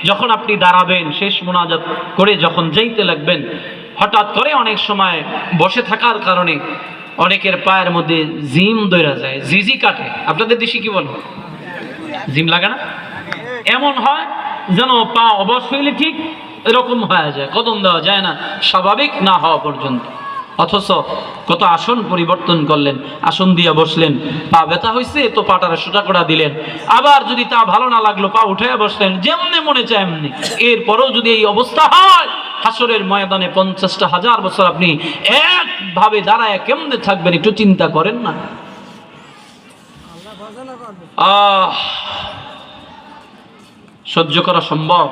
যখন আপনি দাঁড়াবেন, শেষ মোনাজাত করে যখন যাইতে লাগবেন, হঠাৎ করে অনেক সময় বসে থাকার কারণে অনেকের পায়ের মধ্যে জিম দইরা যায়, জিজি কাটে। আপনাদের দেশে কি বলে? জিম লাগে না? এমন হয় যেন পা অবশ হইলে ঠিক এরকম হয়ে যায়, কদম দেওয়া যায় না স্বাভাবিক না হওয়া পর্যন্ত। অথচ কত আসন পরিবর্তন করলেন, আসন দিয়ে বসলেন, পা ব্যথা হয়েছে তো পাটারে সোজা করে দিলেন, আবার যদি তা ভালো না লাগলো পা উঠে বসলেন, যেমনি মনে চায় এমনি। এরপরেও যদি এই অবস্থা হয়, হাসরের ময়দানে 50,000 বছর আপনি একভাবে দাঁড়ায় কেমনে থাকবেন? একটু চিন্তা করেন না। সহ্য করা সম্ভব?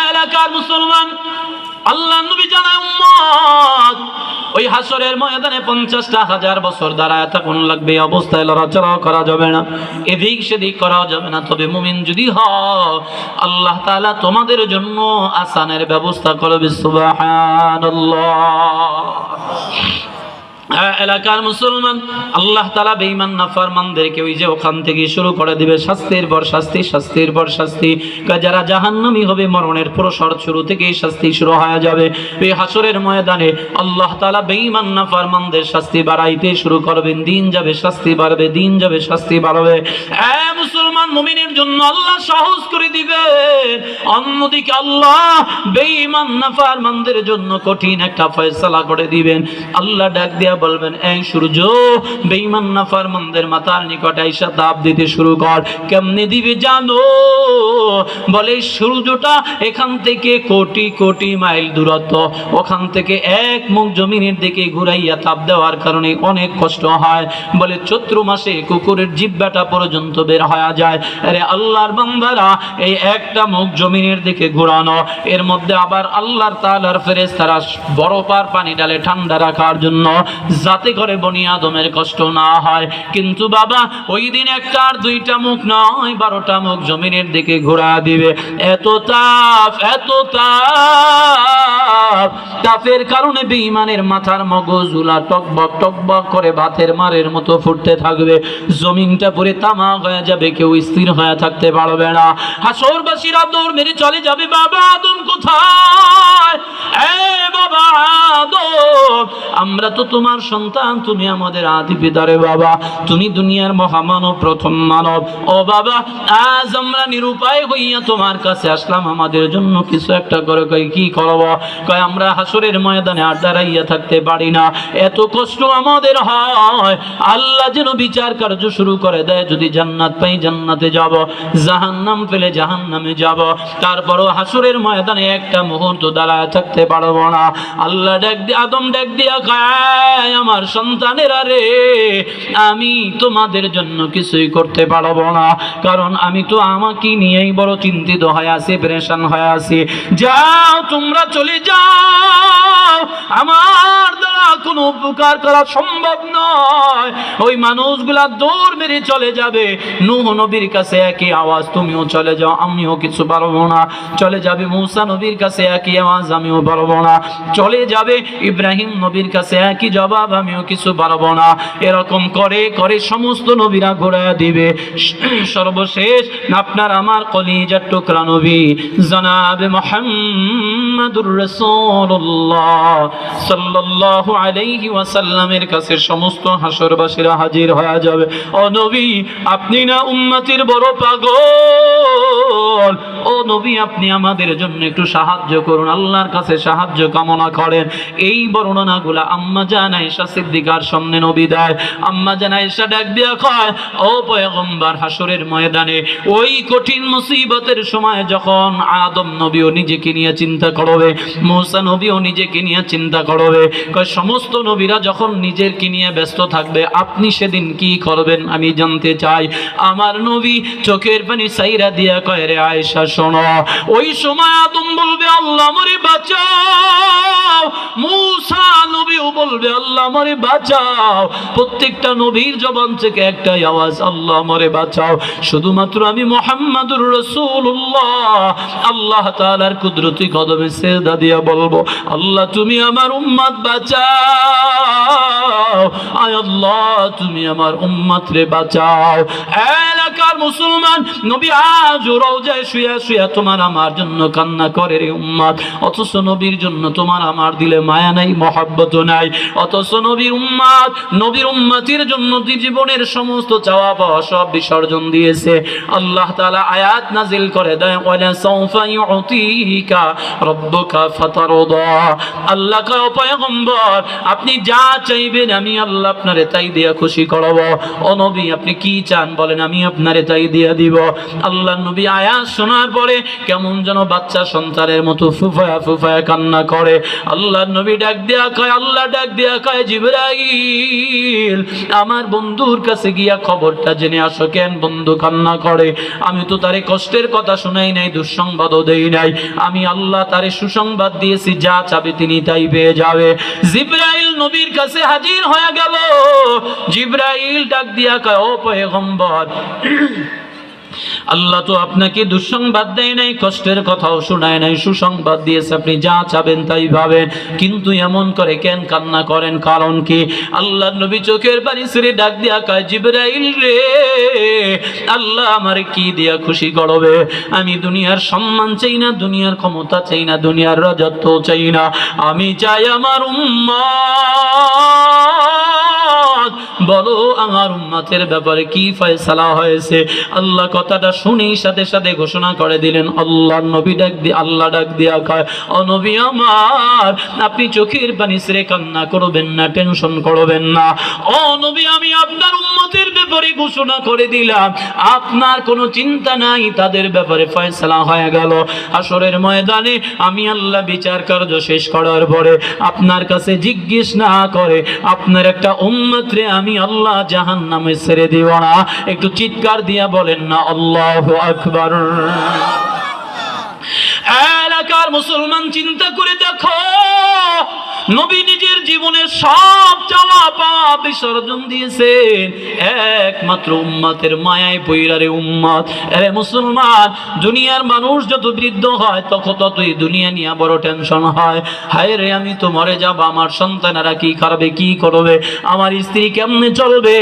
এলাকার মুসলমান, আল্লাহ নবী জানায় উম্মত ওই হাসরের ময়দানে 50,000 বছর দাঁড়ায় থাকুন লাগবে, এই অবস্থায় লড়াচড়াও করা যাবে না, এদিক সেদিক করাও যাবে না। তবে মুমিন যদি হও, আল্লাহ তাআলা তোমাদের জন্য আসানের ব্যবস্থা করবে। সুবহানাল্লাহ। এলাকার মুসলমান, আল্লাহ তাআলা বেঈমান নাফরমানদেরকে ওই যে ওখান থেকে শুরু করে দিবে শাস্তির পর শাস্তি, শাস্তির পর শাস্তি। যারা জাহান্নামী হবে মরণের প্রসর শুরু থেকেই শাস্তি শুরু হয়ে যাবে। এই হাসরের ময়দানে আল্লাহ তাআলা বেঈমান নাফরমানদের শাস্তি বাড়াইতে শুরু করবেন। দিন যাবে শাস্তি বাড়বে, দিন যাবে শাস্তি বাড়বে। মুসলমান মুমিনের জন্য আল্লাহ সহজ করে দিবেন, অন্যদিকে আল্লাহ বেঈমান নাফরমানদের জন্য কঠিন একটা ফয়সালা করে দিবেন। আল্লাহ ডাক দিয়া বলবেন, এই সূর্য বেঈমান নাফরমানদের মাথার নিকট আইসা তাপ দিতে শুরু কর। কেমনে দিবে জানো? বলে সূর্যটা এখান থেকে কোটি কোটি মাইল দূরত্ব, ওখান থেকে এক মুখ জমিনের দিকে ঘুরাইয়া তাপ দেওয়ার কারণে অনেক কষ্ট হয়। বলে চৈত্র মাসে কুকুরের জিহ্বাটা পর্যন্ত বের হয়ে যায়। আরে আল্লাহর বান্দারা, এই একটা মুখ জমিনের দিকে ঘোরানো, এর মধ্যে আবার আল্লাহর তাআলার ফেরেশতারা বরফার পানি ডালে ঠান্ডা রাখার জন্য, যাতে করে বনি আদমের কষ্ট না হয়। কিন্তু বাবা ওই দিন একটা আর দুইটা মুখ নয়, 12টা মুখ জমিনের দিকে ঘোরা দিবে। এত তাপ, এত তাপ, তাপের কারণে বেঈমানের মাথার মগজগুলা টকবক টকবক করে ভাতের মারের মতো ফুটতে থাকবে। জমিনটা পুরো তামা হয়ে যাবে, কেউ স্থির হয়ে থাকতে পারবে না। হাসরবাসীরা দৌড় মেরে চলে যাবে, বাবা আদম কোথায়? বাবা আদম, আমরা তো তোমার সন্তান, তুমি আমাদের আদি পিতা রে বাবা, তুমি দুনিয়ার মহামানব, প্রথম মানব। ও বাবা, আজ আমরা নিরুপায় হইয়া তোমার কাছে আসলাম, আমাদের জন্য কিছু একটা করে। কই কি করব? কয় আমরা হাসরের ময়দানে আর দাঁড়াইয়া থাকতে পারি না, এত কষ্ট আমাদের হয়। আল্লাহ যেন বিচার কার্য শুরু করে দেয়। যদি জান্নাত পাই জান্নাতে যাব, জাহান্নাম পেলে জাহান্নামে যাব। তারপরও হাসরের ময়দানে একটা মুহূর্ত দাঁড়ায় থাকতে পারবো না। আল্লাহ ডাক দিয়ে, আদম ডাক দিয়া কয়, আমার সন্তানেরা রে, আমি তোমাদের জন্য কিছুই করতে পারবো না, কারণ আমি তো আমাকে নিয়েই বড় চিন্তিত হয়ে আছি, পেরেশান হয়ে আছি। যাও, তোমরা চলে যাও, আমার দ্বারা কোনো উপকার করা সম্ভব নয়। ওই মানুষগুলা দৌড় মেরে চলে যাবে নূহ নবীর কাছে, একই আওয়াজ, তুমিও চলে যাও, আমিও কিছু পারবো না। চলে যাবে মূসা নবীর কাছে, একই আওয়াজ, আমিও পারবো না। চলে যাবে ইব্রাহিম নবীর কাছে, একই জবাব, আমিও কিছু পারবো না। এরকম করে করে সমস্ত নবীরা ঘোরা দিবে। সর্বশেষ আপনার আমার কলিজার টুকরা নবী জনাবে মুহাম্মাদুর রাসূলুল্লাহ সাল্লাল্লাহু আলাইহি ওয়াসাল্লামের কাছে সমস্ত হাসরবাসীরা হাজির হয়ে যাবে। ও নবী, আপনি না উম্মতির বড় পাগল, ও নবী আপনি আমাদের জন্য একটু সাহায্য করুন, আল্লাহর কাছে সাহায্য কামনা করেন। এই বর্ণনাগুলা আম্মা জান আয়েশা সিদ্দিকার সামনে নবী দেয়। আম্মা জান আয়েশা ডাক দিয়া কয়, ও পয়গম্বর, হাসরের ময়দানে ওই কঠিন মুসিবতের সময় যখন আদম নবীও নিজেকে নিয়ে চিন্তা করবে, মূসা নবীও নিজেকে নিয়ে চিন্তা করবে, কয় সমস্ত নবীরা যখন নিজেরকে নিয়ে ব্যস্ত থাকবে, আপনি সেদিন কি করবেন আমি জানতে চাই। আমার নবী চোখের পানি সাইরা দিয়া কয়, রে আয়েশা শোনো, ওই সময় আদম বলবে, আল্লাহ আমারে বাঁচাও। মূসা নবীও বলবে, আল্লাহ আমারে বাঁচাও। প্রত্যেকটা নবীর জবান থেকে একটাই আওয়াজ, আল্লাহ আমারে বাঁচাও। শুধুমাত্র আমি মুহাম্মাদুর রাসূলুল্লাহ আল্লাহ তাআলার কুদরতি কদমে সিজদা দিয়া বলবো, আল্লাহ তুমি আমার উম্মত বাঁচাও, আয় আল্লাহ তুমি আমার উম্মত রে বাঁচাও। এলাকার মুসলমান, নবী আজ রওজায় শুয়ে শুয়ে তোমার আমার জন্য কান্না করে রে উম্মত, অথচ নবীর জন্য তোমার আমার দিলে মায়া নাই, মহব্বত নাই। অথচ নবীর উম্মত, নবীর উম্মতির জন্য জীবনের সমস্ত চাওয়া পাওয়া সব বিসর্জন দিয়েছে। আল্লাহ তাআলা আয়াত নাজিল করে দেয়, ওয়ালা সাউফা ইউতিকা রাব্বুকা ফাতারদা। আল্লাহ কয়, পয়গম্বর আপনি যা চাইবেন আমি আল্লাহ আপনারে তাই দিয়া খুশি করব। ও নবী আপনি কি চান বলেন, আমি আপনারে তাই দিয়া দিব। আল্লাহ নবী আয়াত শোনার পরে কেমন যেন বাচ্চা সন্তানের মতো ফুফায়া ফুফায়া কান্না করে। আল্লাহর নবী ডাক দিয়া কয়, আল্লাহ ডাক দিয়া কয়, জিবরাইল আমার বন্ধুর কাছে গিয়া খবরটা জেনে আসো, কেন বন্ধু কান্না করে? আমি তো তারে কষ্টের কথা শুনাই নাই, দুঃসংবাদও দেই নাই, আমি আল্লাহ তারে সুসংবাদ দিয়েছি, যা চাবে তিনি তাই পেয়ে যাবে। জিবরাইল নবীর কাছে হাজির হয়ে গেল। জিবরাইল ডাক দিয়া কয়, ও পয়গম্বর, আল্লাহ তো আপনাকে দুঃসংবাদ দেয় নাই, কষ্টের কথাও শোনায় নাই, সুসংবাদ দিয়েছে, আপনি যা চাবেন তাই পাবেন, কিন্তু এমন করে কেন কান্না করেন, কারণ কি? আল্লাহ নবী চোখের পানি ছেড়ে ডাক দিয়া কয়, জিবরাইল রে, আল্লাহ আমারে কি দিয়া খুশি করবে? আমি দুনিয়ার সম্মান চাই না, দুনিয়ার ক্ষমতা চাই না, দুনিয়ার রাজত্ব চাই না, আমি চাই আমার উম্মত। বলো আমার উম্মতের ব্যাপারে কি ফয়সালা হয়েছে? আল্লাহ কথাটা শুনেই সাথে সাথে ঘোষণা করে দিলেন। আল্লাহর নবী ডাক দিয়ে আল্লাহ ডাক দিয়া কয়, ও নবী আমার, আপনি চোখের পানি ছেড়ে কান্না করবেন না, টেনশন করবেন না। ও নবী, আমি আপনার উম্মতের ব্যাপারে ঘোষণা করে দিলাম, আপনার কোনো চিন্তা নাই, তাদের ব্যাপারে ফয়সালা হয়ে গেল। হাসরের ময়দানে আমি আল্লাহ বিচার কার্য শেষ করার পরে আপনার কাছে জিজ্ঞেস না করে আপনার একটা উম্মত রে আমি আল্লাহ জাহান্নামে ছেড়ে দিব না। একটু চিৎকার দিয়া বলেন না আল্লাহু আকবার। এলাকার মুসলমান চিন্তা করে দেখো, নবী নিজের জীবনের সব চাওয়া পাওয়া বিসর্জন দিয়েছেন একমাত্র উম্মতের মায়ায় পইরারে উম্মত। আরে মুসলমান, দুনিয়ার মানুষ যত বৃদ্ধ হয় ততই দুনিয়া নিয়ে বড় টেনশন হয়। হায় রে, আমি তো মরে যাব, আমার সন্তানেরা কি খাবে, কি করবে, আমার স্ত্রী কেমনে চলবে,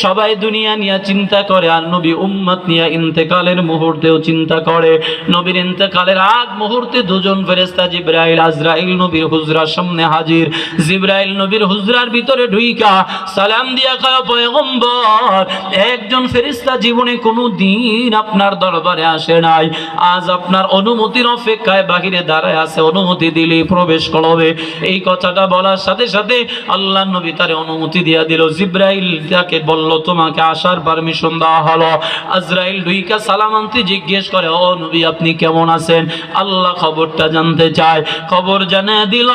সবাই দুনিয়া নিয়ে চিন্তা করে। আর নবী উম্মত নিয়ে ইন্তেকালের মুহূর্তেও চিন্তা করে। নবীর ইন্তেকালের আগ মুহূর্তে দুজন ফেরেশতা জিবরাইল আজরাইল নবীর হুজরার সামনে হাজির। জিবরাইল নবীর হুজরার ভিতরে ঢুইকা সালাম দিয়া কয়, পয়গম্বর, একজন ফেরেশতা জীবনে কোনো দিন আপনার দরবারে আসে নাই, আজ আপনার অনুমতির অপেক্ষায় বাহিরে দাঁড়ায় আছে, অনুমতি দিলেই প্রবেশ করবে। এই কথাটা বলার সাথে সাথে আল্লাহ নবী তারে অনুমতি দিয়া দিল। জিবরাইল তাকে বলল, তোমাকে আসার পারমিশন দেওয়া হলো। আজরাইল ঢুইকা সালাম আনতে জিজ্ঞেস করে, ও নবী আপনি কেমন আছেন? আল্লাহ খবরটা জানতে চায়, খবর জানিয়ে দিল।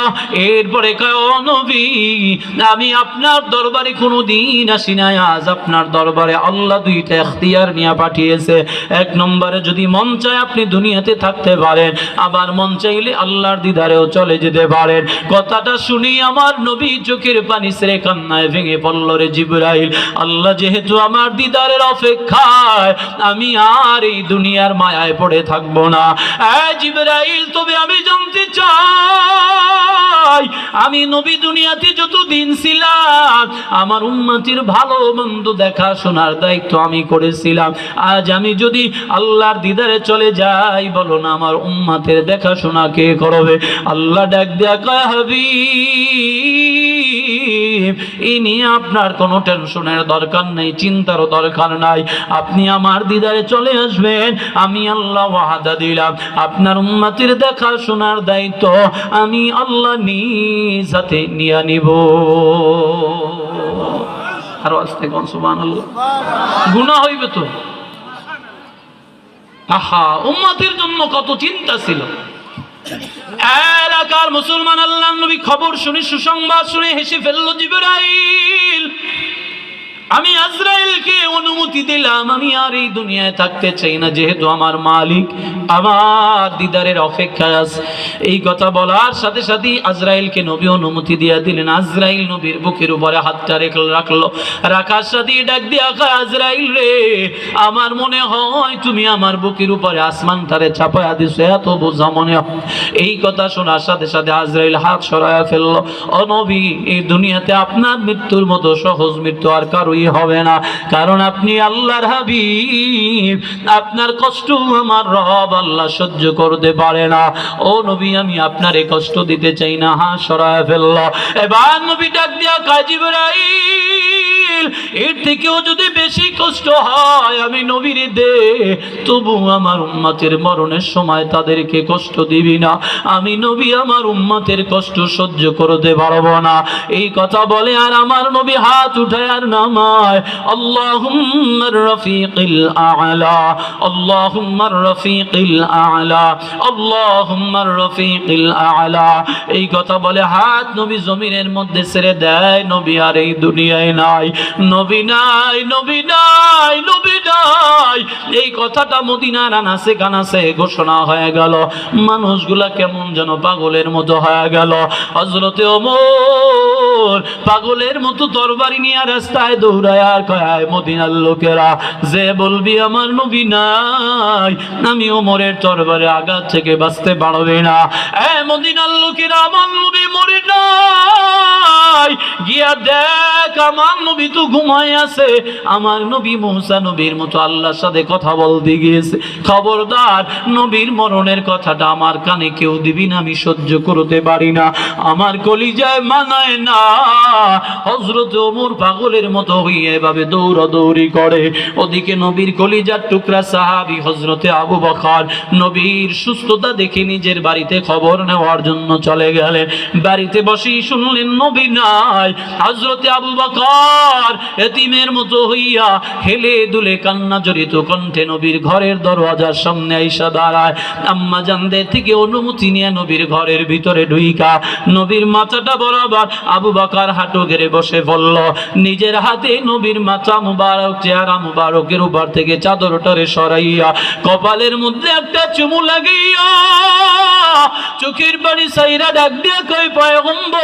এরপরে কয়, ও নবী, আমি আপনার দরবারে কোনো দিন আসি নাই, আজ আপনার দরবারে আল্লাহ দুইটা এখতিয়ার নিয়ে পাঠিয়েছে। এক নম্বরে যদি মন চায় আপনি দুনিয়াতে থাকতে পারেন, আবার মন চাইলে আল্লাহর দিদারেও চলে যেতে পারেন। কথাটা শুনি আমার নবী চোখের পানি ছেড়ে কান্নায় ভেঙে পড়ল। রে জিবরাইল, আল্লাহ যেহেতু আমার দিদারের অপেক্ষায়, আমি আর এই দুনিয়ার মায়ায় পড়ে থাকবো না। জিবরাইল, তবে আমি জানতে চাই, আমি নবী দুনিয়াতে যতদিন ছিলাম আমার উম্মতির ভালো মন্দ দেখাশোনার দায়িত্ব আমি করেছিলাম। আজ আমি যদি আল্লাহর দিদারে চলে যাই, বলো না আমার উম্মতের দেখাশোনা কে করবে? আল্লাহ ডাক দেয়া কয়, হাবিব, এই নিয়ে আপনার কোনো টেনশনের দরকার নেই, চিন্তারও দরকার নাই, আপনি আমার দিদারে চলে আসবেন। আমি আল্লাহ ওয়াদা দিলাম, আপনার উম্মতের দেখাশোনার দায়িত্ব আমি আল্লাহ নিজ হাতে নিয়ে নিব। আরো আস্তে কোন সুবহানাল্লাহ। গুনাহ হইবে তো। আহা, উম্মতের জন্য কত চিন্তা ছিল। এলাকার মুসলমান আল্লাহর নবী খবর শুনে, সুসংবাদ শুনে হেসে ফেলল। জিবরাইল, আমি আজরাইলকে অনুমতি দিলাম, আমি আর এই দুনিয়ায় থাকতে চাই না, যেহেতু আমার মালিক আমার দিদারের অপেক্ষায় আছে। এই কথা বলার সাথে সাথে আজরাইলকে নবী অনুমতি দিয়ে দিলেন। আজরাইল নবীর বুকের উপরে হাতটা রাখলো, রাখার সাথে ডাক দিয়া কয়, আজরাইল রে, আমার মনে হয় তুমি আমার বুকের উপরে আসমানটারে চাপায়া দিছো, এত বোঝা মনে হয়। এই কথা শোনার সাথে সাথে আজরাইল হাত সরায়া ফেললো। ও নবী, এই দুনিয়াতে আপনার মৃত্যুর মতো সহজ মৃত্যু আর কারোই হবে না, কারণ আপনি আল্লাহর হাবিব, আপনার কষ্ট আমার রব আল্লাহ সহ্য করতে পারে না। ও নবী, আমি আপনারে কষ্ট দিতে চাই না। হাত সরায় ফেলল। এবার নবী ডাক দিয়া কয়, জিবরাইল, জিবরিল এর থেকেও যদি বেশি কষ্ট হয় আমি নবীর দে, তবু আমার উম্মতের মরণের সময় তাদেরকে কষ্ট দিবি না, আমি নবী আমার উম্মতের কষ্ট সহ্য করতে পারবো না। এই কথা বলে আর আমার নবী হাত উঠায় আর নামায়, আল্লাহুম্মার রফিকিল আ'লা, আল্লাহুম্মার রফিকিল আ'লা, আল্লাহুম্মার রফিকিল আ'লা। এই কথা বলে হাত নবী জমিনের মধ্যে ছেড়ে দেয়। নবী আর এই দুনিয়ায় নাই, নবী নাই, নবী নাই, নবী নাই। এই কথাটা মদিনার আনাসে কানাসে ঘোষণা হয়ে গেল। মানুষগুলা কেমন যেন পাগলের মতো হয়ে গেল। হযরতে ওমর পাগলের মতো তরবারি নিয়ে রাস্তায় দৌড়ায় আর কয়, মদিনার লোকেরা যে বলবি আমার নবী নাই, আমি ওমরের তরবারে আঘাত থেকে বাঁচতে পারবে না। মদিনার লোকেরা আমার নবী মরে নাই, গিয়া দেখ আমার নবী তো ঘুমায় আছে, আমার নবী মুসা নবীর মতো আল্লাহর সাথে কথা বলতে গিয়েছে। খবরদার নবীর মরণের কথাটা আমার কানে কেউ দিবি না, আমি সহ্য করতে পারি না, আমার কলিজায় মানায় না। হযরত ওমর পাগলের মতো হইয়া এভাবে দৌড়াদৌড়ি করে। ওদিকে নবীর কলিজার টুকরা সাহাবী হযরতে আবু বকর নবীর সুস্থতা দেখে নিজের বাড়িতে খবর নেওয়ার জন্য চলে গেলেন। বাড়িতে বসেই শুনলেন নবী নাই। হযরতে আবু বকর এতিমের মতো হইয়া হেলে দুলে কান্না জড়িত কণ্ঠে নবীর ঘরের দরওয়াজার সামনে আইসা দাঁড়ায়। আম্মা জানদের থেকে অনুমতি নিয়ে নবীর ঘরের ভিতরে ঢুইকা নবীর মাথাটা বরাবর আবু বকর হাঁটু গেড়ে বসে পড়ল। নিজের হাতে নবীর মাথা মুবারক, চেহারা মুবারকের উপর থেকে চাদরটারে সরাইয়া কপালের মধ্যে একটা চুমু লাগিয়া চোখের পানি সাইরা ডাক দিয়া কই, পয়গম্বর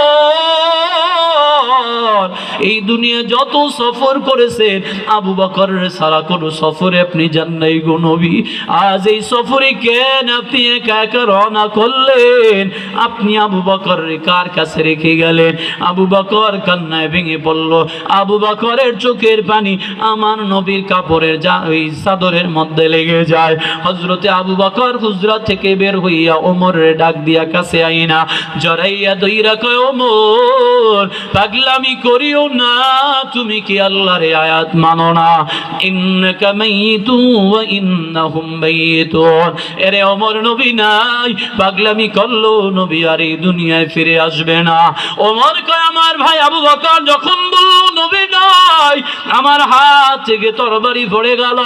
এই দুনিয়া যত সফর করেছেন আবু বকরের সারা কোনো সফরে আপনি যান নাই গো নবী। আজ এই সফরে কেন আপনি একা একা রওনা করলেন? আপনি আবু বকরের কার কাছে রেখে গেলেন? আবু বকর কান্নায় ভেঙে পড়ল। আবু বকরের চোখের পানি আমার নবীর কাপড়ের ওই চাদরের মধ্যে লেগে যায়। হযরতে আবু বকর হুজরা থেকে বের হইয়া ওমরের ডাক দিয়া কাছে আইনা জড়াইয়া দইরা কয়, ওমর পাগলামি করিও না, তুমি কি আল্লাহর আয়াত মানো না? ইন্নাকা মাইয়িতুন ওয়া ইন্নাহুম মাইয়িতুন। এরে ওমর নবী নাই, পাগলামি করলো, নবী আর এই দুনিয়ায় ফিরে আসবে না। ওমর কয়, আমার ভাই আবু বকর যখন বলল নবী নাই, আমার হাত থেকে তরবারি পড়ে গেল।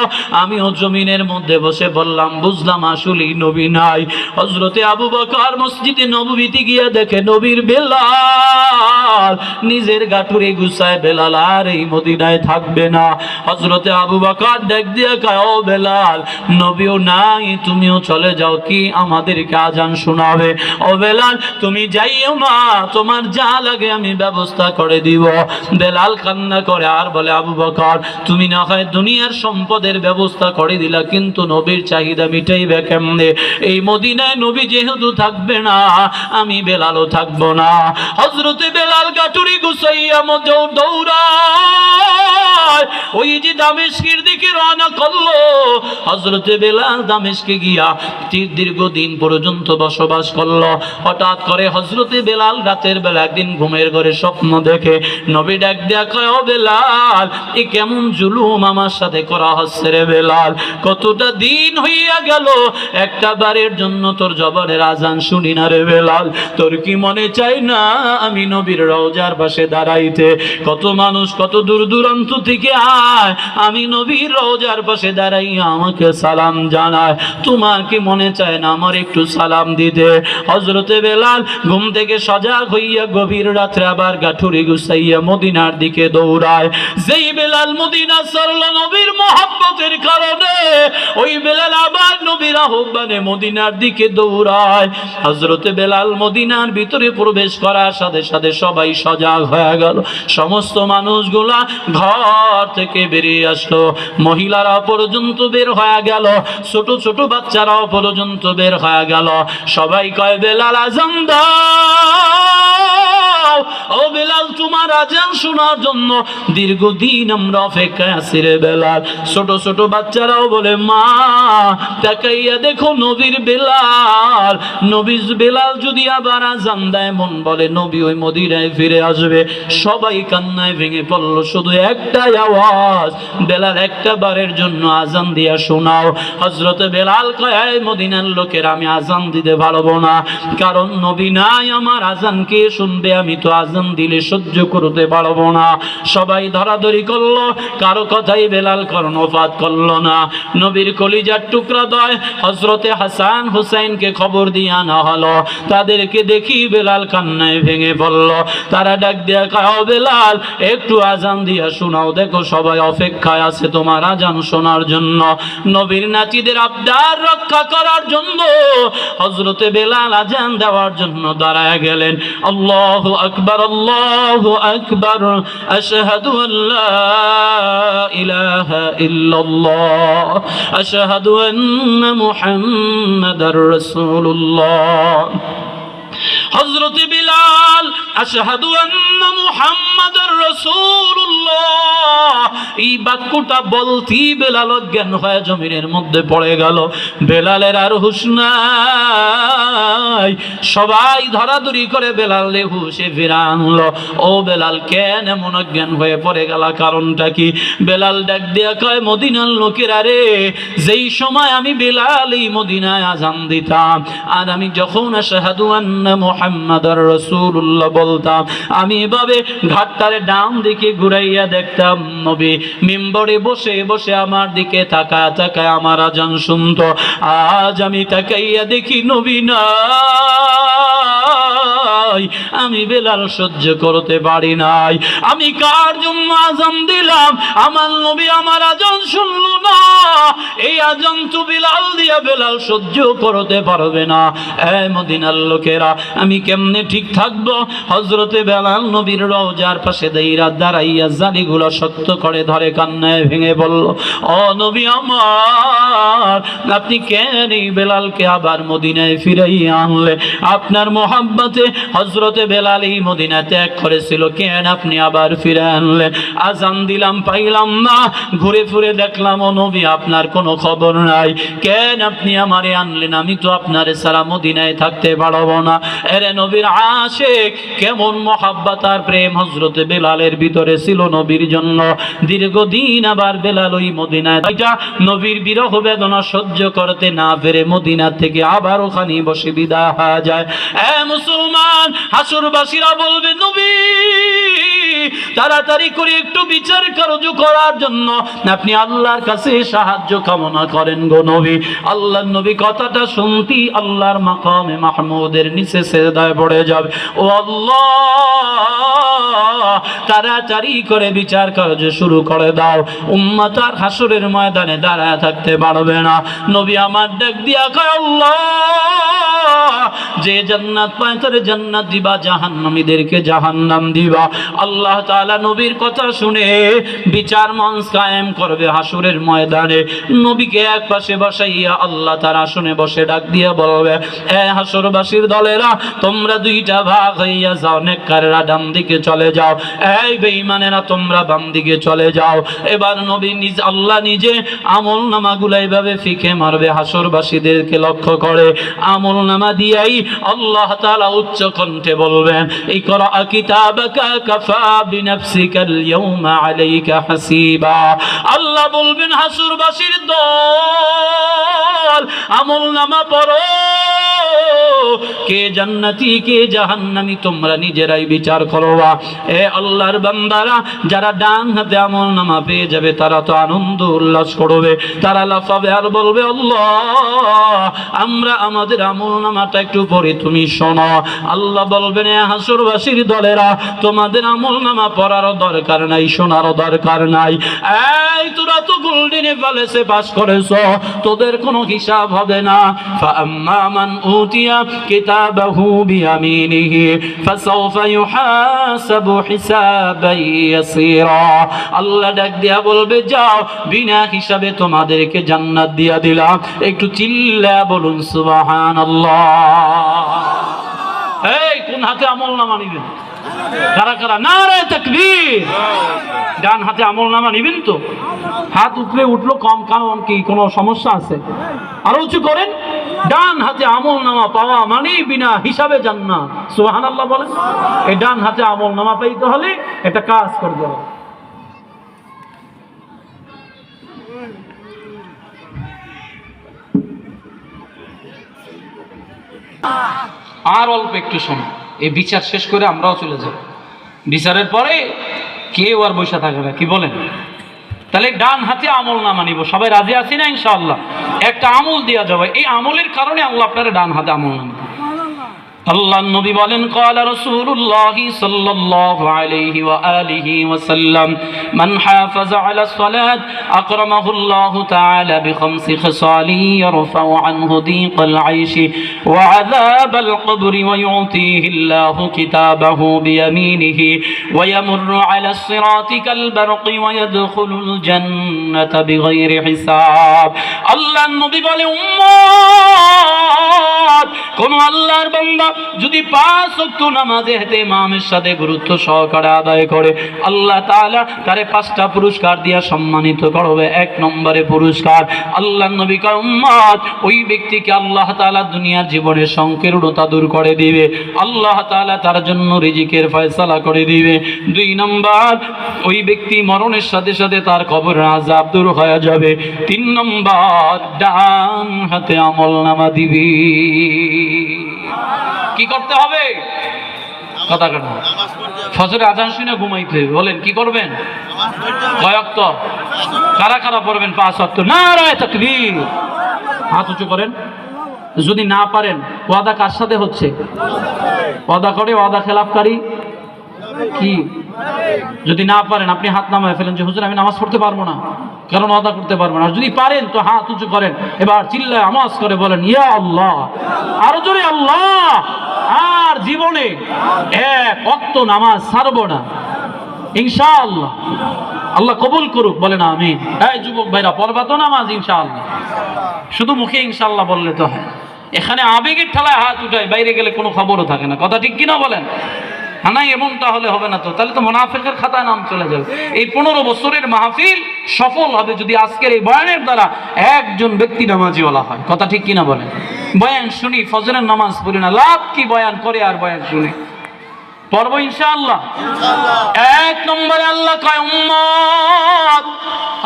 আমিও জমিনের মধ্যে বসে বললাম, বুঝলাম আসলেই নবী নাই। হযরতে আবু বকর মসজিদে নববীতে গিয়ে দেখে নবীর বেলাল নিজের গাটুরে গুছায়, বেলাল আর এই মদিনায় থাকবে না। হযরতে আবু বকর ডাক দিয়ে কয়, ও বেলাল নবীও নাই, তুমিও চলে যাও, কি আমাদেরকে আজান শোনাবে? ও বেলাল তুমি যাইও না, তোমার যা লাগে আমি ব্যবস্থা করে দিব। বেলাল কান্না করে আর বলে, আবু বকর তুমি না হয় দুনিয়ার সম্পদের ব্যবস্থা করে দিলা, কিন্তু নবীর চাহিদা মিটাইবে কেমনে? এই মদিনায় নবী যেহেতু থাকবে না, আমি বেলালও থাকবো না। হযরতে বেলাল গাটুরি গুছাইয়া মধ্যে দৌড়ায় ওই যে দামেস্কের দিকে রওনা করলো। হযরতে বেলাল দামেস্কে গিয়া দীর্ঘদিন পর্যন্ত বসবাস করলো। হঠাৎ করে হযরতে বেলাল রাতের বেলা একদিন ঘুমের ঘরে স্বপ্ন দেখে। নবী ডাক দিয়া কয়, ও বেলাল এ কেমন জুলুম আমার সাথে করা হচ্ছে রে বেলাল, কতটা দিন হইয়া গেল একটা বারের জন্য তোর জবানের আজান শুনি না রে বেলাল, তোর কি মনে চাই না আমি নবীর রওজার পাশে দাঁড়াইতে? কত মানুষ কত দূর দূরান্ত থেকে আয়, আমি নবীর রওজার পাশে দাঁড়াইয়া আমাকে সালাম জানায়, তোমার কি মনে চায় না আমার একটু সালাম দিতে? হযরতে বেলাল ঘুম থেকে সজাগ হইয়া গভীর রাত্রে আবার গাঠুরি গুছাইয়া মদিনার দিকে দৌড়ায়। যেই বেলাল মদিনা ছাড়লো নবীর মহব্বতের কারণে, ওই বেলাল আবার নবীর আহ্বানে মদিনার দিকে দৌড়ায়। হযরতে বেলাল মদিনার ভিতরে প্রবেশ করার সাথে সাথে সবাই সজাগ হয়ে গেল। সমস্ত মানুষগুলা ঘর থেকে বেরিয়ে আসলো, মহিলারা পর্যন্ত বের হয়ে গেল, ছোট ছোট বাচ্চারাও পর্যন্ত বের হয়ে গেল। সবাই কয়, বেলাল আজান দাও, ও বেলাল তোমার আজান শোনার জন্য দীর্ঘদিন আমরা অপেক্ষায় আছি রে বেলাল। ছোট ছোট বাচ্চারাও বলে মা তাকাইয়া দেখো নবীর বেলাল, নবীর বেলাল যদি আবার আজান দেয় মন বলে নবী ওই মদিনায় ফিরে আসবে। সবাই কান্নায় ভেঙে পড়ল, শুধু একটাই আওয়াজ, বেলাল একটা বারের জন্য আজান দিয়া শোনাও। হযরতে বেলাল কয় এই মদিনার লোকের আমি আজান দিতে পারবো না, কারণ নবী নাই, আমার আজান কে শুনবে, আমি তো আজান দিলে সহ্য করতে পারবো না। সবাই ধরাধরি করলো, কারো কথাই বেলাল কর্ণপাত করলো না। নবীর কলিজার টুকরা দয় হযরতে হাসান হুসাইনকে খবর দিয়ে আনা হলো। তাদেরকে দেখি বেলাল কান্নায় ভেঙে পড়ল। তারা ডাক দিয়া কয় বেলাল একটু আজান দিয়া শোনাও, দেখো সবাই অপেক্ষায় আছে তোমার আজান শোনার জন্য। নবীর নাতিদের আবদার রক্ষা করার জন্য হযরতে বেলাল আজান দেওয়ার জন্য দাঁড়ায় গেলেন। আল্লাহু আকবার, আল্লাহু আকবার, আশহাদু আল্লা ইলাহা ইল্লাল্লাহ, আশহাদু আন্না মুহাম্মাদার রাসূলুল্লাহ। হযরতে বিলাল আশহাদু আন্না মুহাম্মাদুর রাসূলুল্লাহ এই বাক্যটা বলতেই বেলাল অজ্ঞান হয়ে জমিনের মধ্যে পড়ে গেল। বেলালের আর হুঁশ নাই। সবাই ধরাধরি করে বেলালে হুঁশে ফিরে আনলো। ও বেলাল কেন এমন অজ্ঞান হয়ে পড়ে গেল, কারণটা কি? বেলাল ডাক দিয়া কয় মদিনার লোকেরা রে, যেই সময় আমি বেলাল এই মদিনায় আজান দিতাম আর আমি যখন আশহাদু আন্না মুহাম্মাদুর রাসূলুল্লাহ বলতাম, আমি এভাবে ঘাটটারে ডান দিকে ঘুরাইয়া দেখতাম নবী মিম্বরে বসে বসে আমার দিকে তাকায় তাকায় আমার আজান শুনতো। আজ আমি তাকাইয়া দেখি নবী নাই, আমি বেলাল সহ্য করতে পারি নাই। আমি কার জন্য আজান দিলাম? আমার নবী আমার আজান শুনলো না। এই আজান তো বেলাল দিয়া বেলাল সহ্য করতে পারবে না। এই মদিনার লোকেরা আমি কেমনে ঠিক থাকবো? হযরতে বেলাল নবীর রওজার পাশে দাঁড়াইয়া জালিগুলো শক্ত করে ধরে কান্নায় ভেঙে বলল, ও নবী আমার, আপনি কেন এই বেলালকে আবার মদিনায় ফিরাইয়া আনলে? আপনার মোহাব্বতে হযরতে বেলাল এই মদিনা ত্যাগ করেছিল, কেন আপনি আবার ফিরে আনলেন? আজান দিলাম পাইলাম না, ঘুরে ফিরে দেখলাম ও নবী আপনার কোনো খবর নাই, কেন আপনি আমারে আনলেন? আমি তো আপনারে ছাড়া মদিনায় থাকতে পারবো না। এরে নবীর আশিক, কেমন মোহাব্বত আর প্রেম হযরতে বেলালের ভিতরে ছিল নবীর জন্য। দীর্ঘদিন আবার বেলাল ওই মদিনায় নবীর বিরহ বেদনা সহ্য করতে না পেরে মদিনা থেকে আবার ওখানে বসে বিদায় হয়ে যায়। এ মুসলমান, হাসরবাসীরা বলবে নবী তাড়াতাড়ি করে একটু বিচার কার্য করার জন্য আপনি আল্লাহর কাছে সাহায্য কামনা করেন গো নবী। আল্লাহর নবী কথাটা শুনতি আল্লাহর মাকামে মাহমুদের নিচে সিজদায় পড়ে যাবে। ও আল্লাহ, তাড়াতাড়ি করে বিচার কার্য শুরু করে দাও, উম্মত আর হাসরের ময়দানে দাঁড়ায় থাকতে পারবে না। নবী আমার ডাক দিয়া কয় আল্লাহ, যে জান্নাত পায় তারে জান্নাত দিবা, জাহান্নামীদেরকে জাহান্নাম দিবা। আল্লাহ তাআলা নবীর কথা শুনে বিচার মঞ্চ কায়েম করবে হাসরের ময়দানে। নবীকে এক পাশে বসাইয়া আল্লাহ তার আসনে বসে ডাক দিয়ে বলবে, এ হাসরবাসীর দলেরা, তোমরা দুইটা ভাগ হইয়া যাও, নেককাররা ডান দিকে চলে যাও, এই বেঈমানেরা তোমরা বাম দিকে চলে যাও। এবার নবী আল্লাহ নিজে আমল নামাগুলো এইভাবে ফিকে মারবে হাসরবাসীদেরকে লক্ষ্য করে। আমল নামা দিয়াই আল্লাহ তাআলা উচ্চ কণ্ঠে বলবেন, ইকরা কিতাবাকা কাফা বিনাফসিকাল ইয়াউমা আলাইকা হাসিবা। আল্লাহ বলবেন হাসরবাসীর দল, আমল নামা পড়ো, কে জান্নাতি কে জাহান্নামী তোমরা নিজেরাই বিচার করবা। এ আল্লাহর বান্দারা, যারা ডান হাতে আমল নামা পেয়ে যাবে তারা তো আনন্দ উল্লাস করবে, তারা লাফাবে আর বলবে আল্লাহ আমরা আমাদের আমল নামাটা একটু পড়ে তুমি শোনো। আল্লাহ বলবেন এ হাসরবাসীর দলেরা, তোমাদের আমল নামা পড়ারও দরকার নাই, শোনারও দরকার নাই। এই তোরা তো গোল্ডেনে প্যালেসে পাস করেছ, তোদের কোনো হিসাব হবে না। ফাআম্মা মান উতিয়া কিতাবাহু বিয়ামিনিহি ফাসাউফা ইউহাসাবু হিসাবান ইয়াসীরা। আল্লাহ ডাক দিয়া বলবে, যাও, বিনা হিসাবে তোমাদেরকে জান্নাত দিয়া দিলাম। একটু চিল্লা বলুন সুবহানাল্লাহ। এই কোন হাতে আমল নামা নিবেন? কারা কারা নারে তাকবীর? ডান হাতে আমল নামা নিবেন তো? হাত উঠলে উঠলো কম, কারণ কি কোনো সমস্যা আছে? আরো উঁচু করেন। ডান হাতে আমল নামা পাওয়া মানে বিনা হিসাবে জান্নাত। সুবহানাল্লাহ বলেন। এই ডান হাতে আমল নামা পাইতে হলে একটা কাজ করতে হবে। আর অল্প একটু সময়, এই বিচার শেষ করে আমরাও চলে যাব। বিচারের পরে কেউ আর বসে থাকে না, কি বলেন? তাহলে ডান হাতে আমল নামা নিব, সবাই রাজি আছি না? ইনশাআল্লাহ একটা আমল দেওয়া যাবে, এই আমলের কারণে আল্লাহ আপনারা ডান হাতে আমল নামা। আল্লাহ নবী বলেন, ক্বালা রাসূলুল্লাহ সাল্লাল্লাহু আলাইহি ওয়া আলিহি ওয়াসাল্লাম, মান হাফাযা আলা সালাত আকরামাহুল্লাহু তাআলা বিখামসি খিসালি ইয়ারফাউ আনহু দীকাল আইশি ওয়া আযাবাল কবরি ওয়া ইউতিহি আল্লাহু কিতাবাহু বিয়ামিনিহি ওয়া ইয়ামুররু আলা সিরাতি কাল বারকি ওয়া ইয়াদখুলুল জান্নাতা বিগাইরি হিসাব। আল্লাহ নবী বলে, উম্মত, কোন আল্লাহর বান্দা যদি 5 ওয়াক্ত নামাজে ইমামের সাথে গুরুত্ব সহকারে আদায় করে, আল্লাহ তাআলা তারে 5টা পুরস্কার দিয়া সম্মানিত করবে। 1 নম্বরে পুরস্কার, আল্লাহ নবী কয়, উম্মত, ওই ব্যক্তিকে আল্লাহ তাআলা দুনিয়ার জীবনের সংকীর্ণতা দূর করে দিবে, আল্লাহ তাআলা তার জন্য রিজিকের ফয়সালা করে দিবে। 2 নম্বর, ওই ব্যক্তি মরণের সাথে সাথে তার কবরের আযাব দূর হয়ে যাবে। 3 নম্বর, ডান হাতে আমলনামা দিবি। কি করতে হবে? কথা কেন? ফজরের আজান শুনে ঘুমাইতে হবে। বলেন কি করবেন? কয় ওয়াক্ত? কারা কারা পড়বেন 5 ওয়াক্ত? নারে তাকবীর। হাত উঁচু করেন। যদি না পারেন, ওয়াদা কার সাথে হচ্ছে? ওয়াদা করে ওয়াদা খেলাফকারী কি? যদি না পারেন আপনি হাত নামায় ফেলেন যে হুজুর আমি নামাজ পড়তে পারবো না, কারণ ওয়াদা করতে পারবো না। আর যদি পারেন তো হাত উঁচু করেন, এবার চিল্লায় আওয়াজ করে বলেন, ইয়া আল্লাহ, আরো জোরে আল্লাহ। আর জীবনে 1 ওয়াক্ত নামাজ ছাড়বো না ইনশাআল্লাহ। আল্লাহ কবুল করুক, বলেন আমিন। এই যুবক ভাইরা, পড়বা তো নামাজ ইনশাআল্লাহ? শুধু মুখে ইনশাআল্লাহ বললে তো হয়, এখানে আবেগের ঠেলায় হাত উঠায়, বাইরে গেলে কোনো খবরও থাকে না। কথা ঠিক কিনা বলেন? হ্যাঁ না, এমনটা হলে হবে না তো, তাহলে তো মুনাফিকের খাতায় নাম চলে যাবে। এই 15 বছরের মাহফিল সফল হবে যদি আজকের এই বয়ানের দ্বারা একজন ব্যক্তি নামাজিওয়ালা হয়। কথা ঠিক কিনা বলেন? বয়ান শুনি, ফজরের নামাজ পড়ি না, লাভ কি? বয়ান করে আর বয়ান শুনি। পড়বো ইনশাআল্লাহ। 1 নম্বরে আল্লাহ কয়, উম্মত,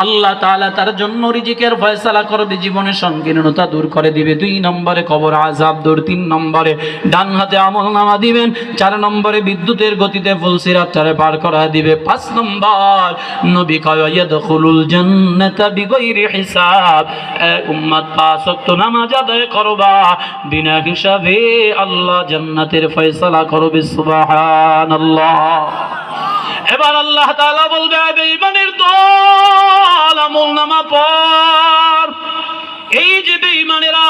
আল্লাহ তাআলা তার জন্য রিজিকের ফয়সালা করবে, জীবনের সংকীর্ণতা দূর করে দিবে। 2 নম্বরে কবর আযাব দূর। 3 নম্বরে ডান হাতে আমলনামা দিবেন। 4 নম্বরে বিদ্যুতের গতিতে ফুলসিরাত তারে পার করা দিবে। 5 নম্বর নবী কয়, ইয়াদখুলুল জান্নাতা বিগাইরি হিসাব। উম্মত, 5 ওয়াক্ত নামাজ আদায় করবা, বিনা হিসাবে আল্লাহ জান্নাতের ফয়সালা করবে। সুবহানাল্লাহ। এবার আল্লাহ তাআলা বলবে, বেঈমানের দল, আমলনামা পড়। এই যে বেঈমানেরা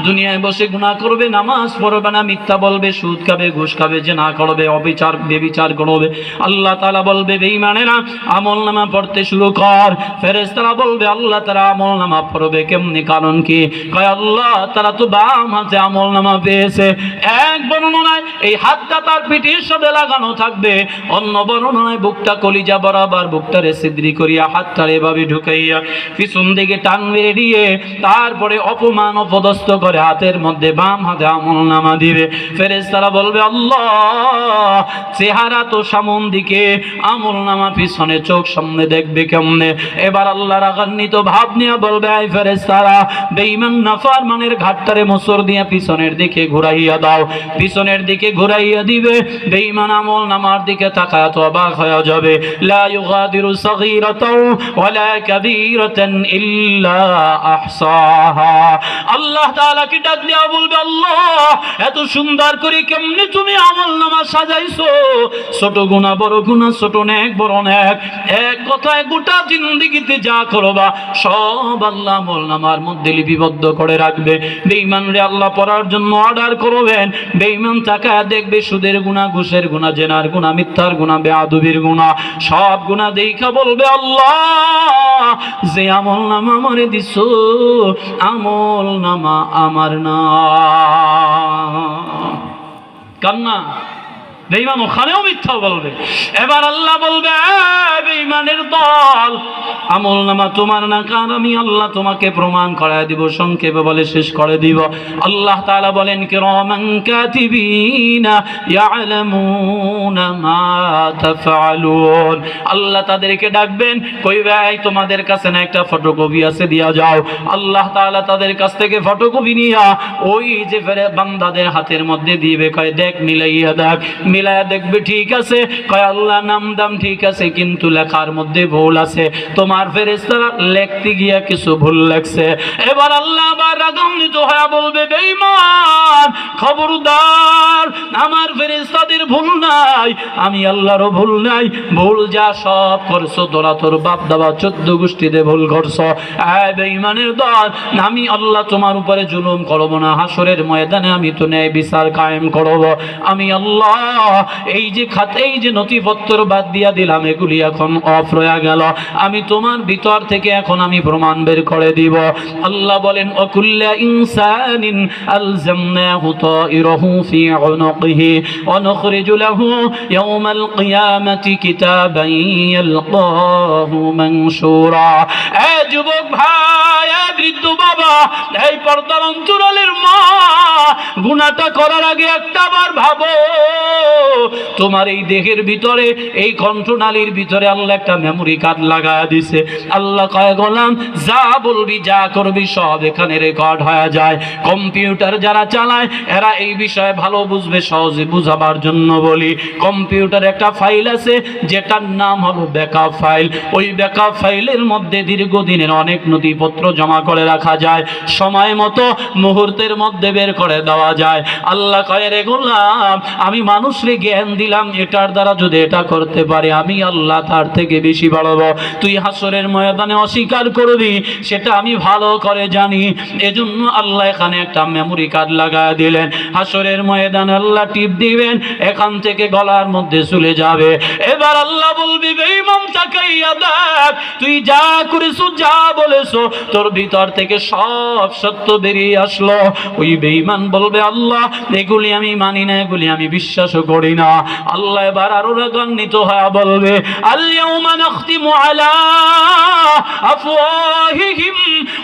দুনিয়ায় বসে গুনাহ করবে, নামাজ পড়বে না, মিথ্যা বলবে, সুদ খাবে, ঘুষ খাবে, জিনা করবে, অবিচার বেবিচার করবে, আল্লাহ তাআলা বলবে, বেঈমানেরা আমলনামা পড়তে শুরু কর। ফেরেশতারা বলবে, আল্লাহ তাআলা আমলনামা পড়বে কেমনে? কারণ কি? কয়, আল্লাহ তাআলা তো বাম হাতে আমলনামা পেয়েছে। এক বর্ণনায় এই হাতটা তার পিঠের সাথে লাগানো থাকবে, অন্য বর্ণনায় বুকটা কলিজা বরাবর, বুকটারে ছিদ্রি করিয়া হাতটারে এভাবে ঢুকাইয়া পিছন দিকে টান মেরে দিয়ে তারপরে অপমান অপদস্থ করে হাতের মধ্যে বাম হাতে আমলনামা দিবে। ফেরেশতারা বলবে, আল্লাহ, চেহারা তো সামন দিকে, আমলনামা পিছনে, চোখ সামনে দেখবে কেমনে? এবার আল্লাহ রাগান্বিত ভাব নিয়ে বলবে, আই ফেরেশতারা, বেঈমান নাফরমানের ঘাটটারে মোচড় দিয়ে পিছনের দিকে ঘুরাইয়া দাও। পিছনের দিকে ঘুরাইয়া দিবে, বেঈমান আমলনামার দিকে তাকায় তো অবাক হয়ে যাবে। লা ইউগাদিরু সাগীরাতাও ওয়ালা কাবীরাতান ইল্লা আহসাহা। আল্লাহ তাআলা কি ডাক দিয়া বলবে, আল্লাহ, এত সুন্দর করে কেমনে তুমি আমলনামা সাজাইছো? ছোট গুনাহ বড় গুনাহ, ছোট নেক বড় নেক, এক কথায় গোটা জিন্দেগিতে যা করবা সব আল্লাহ আমলনামার মধ্যে লিপিবদ্ধ করে রাখবে। বেঈমানরে আল্লাহ পড়ার জন্য অর্ডার করবেন, বেঈমান তাকায় দেখবে সুদের গুনাহ, ঘুষের গুনাহ, জেনার গুনাহ, মিথ্যার গুনাহ, বেয়াদবির গুনাহ, সব গুনাহ দেখা বলবে, আল্লাহ, যে আমলনামা আমারে দিছো, আমলনামা আমার না। কান্না বেঈমান ওখানেও মিথ্যা বলবে। এবার আল্লাহ বলবে, বেঈমানের দল, আমল নামা তোমার না, কারণ আমি আল্লাহ তোমাকে প্রমাণ করায় দিব। সংক্ষেপে বলে শেষ করে দিব। আল্লাহ তাআলা বলেন, কিরামান কাতিবিনা ইয়ালামুনা মা তাফআলুন। আল্লাহ তাদেরকে ডাকবেন, কই ভাই তোমাদের কাছে না একটা ফটোকপি আছে, দিয়া যাও। আল্লাহ তাআলা তাদের কাছ থেকে ফটোকপি নিয়া ওই যে বান্দাদের হাতের মধ্যে দিবে, কয় দেখ, মিলাইয়া দেখ। মিলাইয়া দেখবে, ঠিক আছে। কয় আল্লাহ নাম দাম ঠিক আছে, কিন্তু লেখার মধ্যে ভুল আছে, তোমার ফেরেশতারা লিখতে গিয়া কিছু ভুল লেখছে। এবার আল্লাহ আবার রাগান্বিত হয়ে বলবে, বেঈমান খবরদার, আমার ফেরেশতাদের ভুল নাই, আমি আল্লাহরও ভুল নাই। ভুল যা সব করছো তোরা তোর বাপ দাদা 14 গোষ্ঠীতে ভুল করছো। বেঈমানের দল, আমি আল্লাহ তোমার উপরে জুলুম করব না, হাসরের ময়দানে আমি তো ন্যায় বিচার কায়েম করব। আমি আল্লাহ এই যে খাতে, এই যে নথিপত্র বাদ দিয়া দিলাম, এগুলি এখন অফ রয়ে গেল, আমি তোমার ভিতর থেকে এখন আমি প্রমাণ বের করে দিব। আল্লাহ বলেন, ওয়াকুল্লা ইনসানিন আলজামনাহু তাইরাহু ফি উনুকিহি ওয়া নুখরিজু লাহু ইয়াওমাল কিয়ামাতি কিতাবান ইয়ালকাহু মানশুরা। এই যুবক ভাই, এই বৃদ্ধ বাবা, এই পর্দার অন্তরালের মা, গুনাহটা করার আগে একটাবার ভাবো, তোমার এই দেহের ভিতরে, এই কণ্ঠনালীর ভিতরে আল্লাহ একটা মেমোরি কার্ড লাগায়া দিছে। আল্লাহ কয়, গোলাম যা বলবি, যা করবি সব এখানে রেকর্ড হয়ে যায়। কম্পিউটার যারা চালায় এরা এই বিষয়ে ভালো বুঝবে, সহজে বুঝাবার জন্য বলি। কম্পিউটারে একটা ফাইল আছে যেটার নাম হলো ব্যাকআপ ফাইল। ওই ব্যাকআপ ফাইলের মধ্যে দীর্ঘদিনের অনেক নথিপত্র জমা করে রাখা যায়, সময় মতো মুহূর্তের মধ্যে বের করে দেওয়া যায়। আল্লাহ কয়, রে গোলাম, আমি মানুষরে জ্ঞান দিলাম, এটার দ্বারা যদি এটা করতে পারে আমি আল্লাহ তার থেকে বেশি বাড়াবো। তুই হাসরের ময়দানে অস্বীকার করবি, সেটা আমি ভালো করে জানি। এজন্য আল্লাহ এখানে একটা মেমোরি কার্ড লাগায় দিলেন। হাসরের ময়দানে আল্লাহ টিপ দিবেন, এখান থেকে গলার মধ্যে চলে যাবে। এবার আল্লাহ বলবি, বেঈমান তাকাইয়া দেখ, তুই যা করেছো, যা বলেছো, তোর ভিতর থেকে সব সত্য বেরিয়ে আসলো। ওই বেঈমান বলবে, আল্লাহ এগুলি আমি মানি না, এগুলি আমি বিশ্বাসও করি না। আল্লাহ এবার আরো রাগান্বিত হয়ে বলবে, আল-ইয়াওমা নাখতিমু আলা আফওয়াহিহিম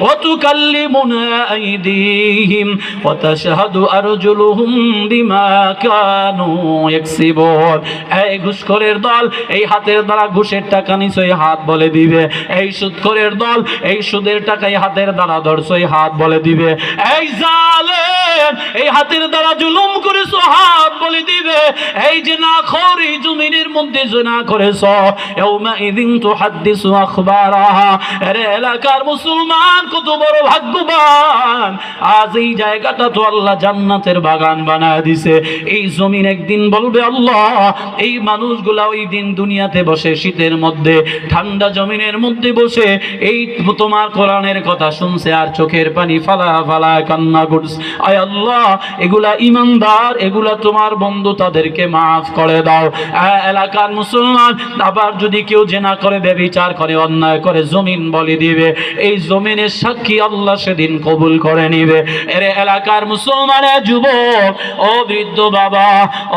ওয়া তুকাল্লিমুনা আইদিহিম ওয়া তাশহাদু আরজুলুহুম বিমা কানু ইয়াকসিবুন। এই ঘুষখোরের দল, এই হাতের দ্বারা ঘুষের টাকা নিছো, এই হাত বলে দিবে। এই সুদখোরের দল, এই সুদের টাকা এই হাতের দ্বারা ধরছো, এই হাত বলে দিবে। এই জালেম, এই হাতের দ্বারা জুলুম করেছো, হাত বলে দিবে। এই যে নাখোর, এই জমিনের মধ্যে জিনা করেছো, ইয়াউমা ইযিন তুহাদ্দিসু আখবারাহা। আরে এলাকার মুসলমান কত বড় ভাগ্যবান, আজ এই জায়গাটা তো আল্লাহ জান্নাতের বাগান বানায় দিছে। এই জমিন একদিন বলবে, আল্লাহ এই মানুষগুলা ওই দিন দুনিয়াতে বসে শীতের মধ্যে ঠান্ডা জমিনের মধ্যে বসে এই তোমার কোরআনের কথা শুনছে আর চোখের পানি ফালা ফালা কান্না করছে। আয় আল্লাহ, এগুলা ইমানদার, এগুলা তোমার বন্ধু, তাদেরকে মাফ করে দাও। এলাকার মুসলমান, আবার যদি কেউ জেনা করে, ব্যভিচার করে, অন্যায় করে, জমিন বলে দিবে। এই জমিনের সাক্ষী আল্লাহ সেদিন কবুল করে নিবে। এর এলাকার মুসলমানের যুবক, ও বৃদ্ধ বাবা,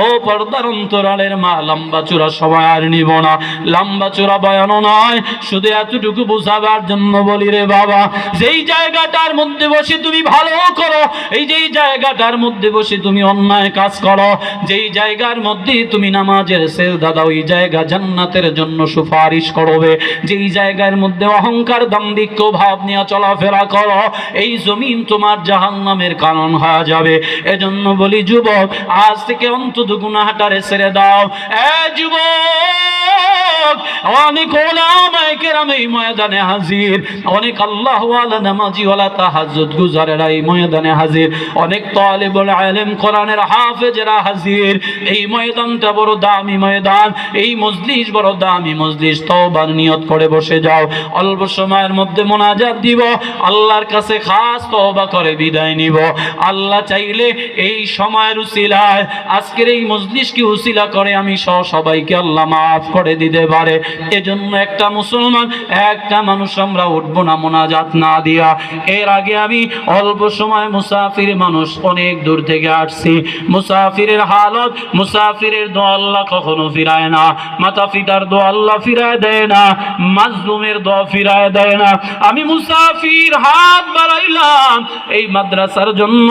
ও পর্দার অন্তরালের মা, লম্বা চূড়া সবাই আর নিব না, লম্বা চূড়া বয়ানো নয়, শুধু এতটুকু বুঝাবার জন্য বলি, রে বাবা, যেই জায়গাটার মধ্যে বসে তুমি ভালো করো, এই যেই জায়গাটার মধ্যে বসে তুমি অন্যায় কাজ করো, যেই জায়গার মধ্যে তুমি নামাজের সেজদা দাও, ওই জায়গা জান্নাতের জন্য সুপারিশ করবে। যেই জায়গার মধ্যে অহংকার দাম্ভিক্য ভাব নিয়ে চলাফেরা করো, এই জমিন তোমার জাহান্নামের কারণ হয়ে যাবে। এজন্য বলি, যুবক, আজ থেকে অন্তত গুনাহটারে ছেড়ে দাও। এ যুবক, অনেক ওলামায়ে কেরাম এই ময়দানে হাজির, অনেক আল্লাহওয়ালা নামাজিওয়ালা তাহাজ্জুদ গুজারেরা এই ময়দানে হাজির, অনেক তালিবুল ইলম কোরআনের হাফেজেরা হাজির। এই ময়দানটা বড় দামি ময়দান, এই মজলিস বড় দামি মজলিস। তওবার নিয়ত করে বসে যাও, অল্প সময়ের মধ্যে মোনাজাত দিব, আল্লাহর কাছে খাস তওবা করে বিদায় নিব। আল্লাহ চাইলে এই সময়ের উসিলায়, আজকের এই মজলিসকে উসিলা করে আমি সবাইকে আল্লাহ মাফ করে দিতে পারে। এজন্য একটা মুসলমান, একটা মানুষ আমরা উঠবো না মোনাজাত না দিয়া। এর আগে আমি অল্প সময় মুসাফির মানুষ অনেক দূর থেকে আসছি। মুসাফিরের হালত, মুসাফিরের দোয়া আল্লাহ কখনো ফিরায় না, মাতা পিতার দোয়া আল্লাহ ফিরায় দেয় না, মাজলুমের দোয়া ফিরায় দেয় না। আমি মুসাফির হাত বাড়াইলাম এই মাদ্রাসার জন্য।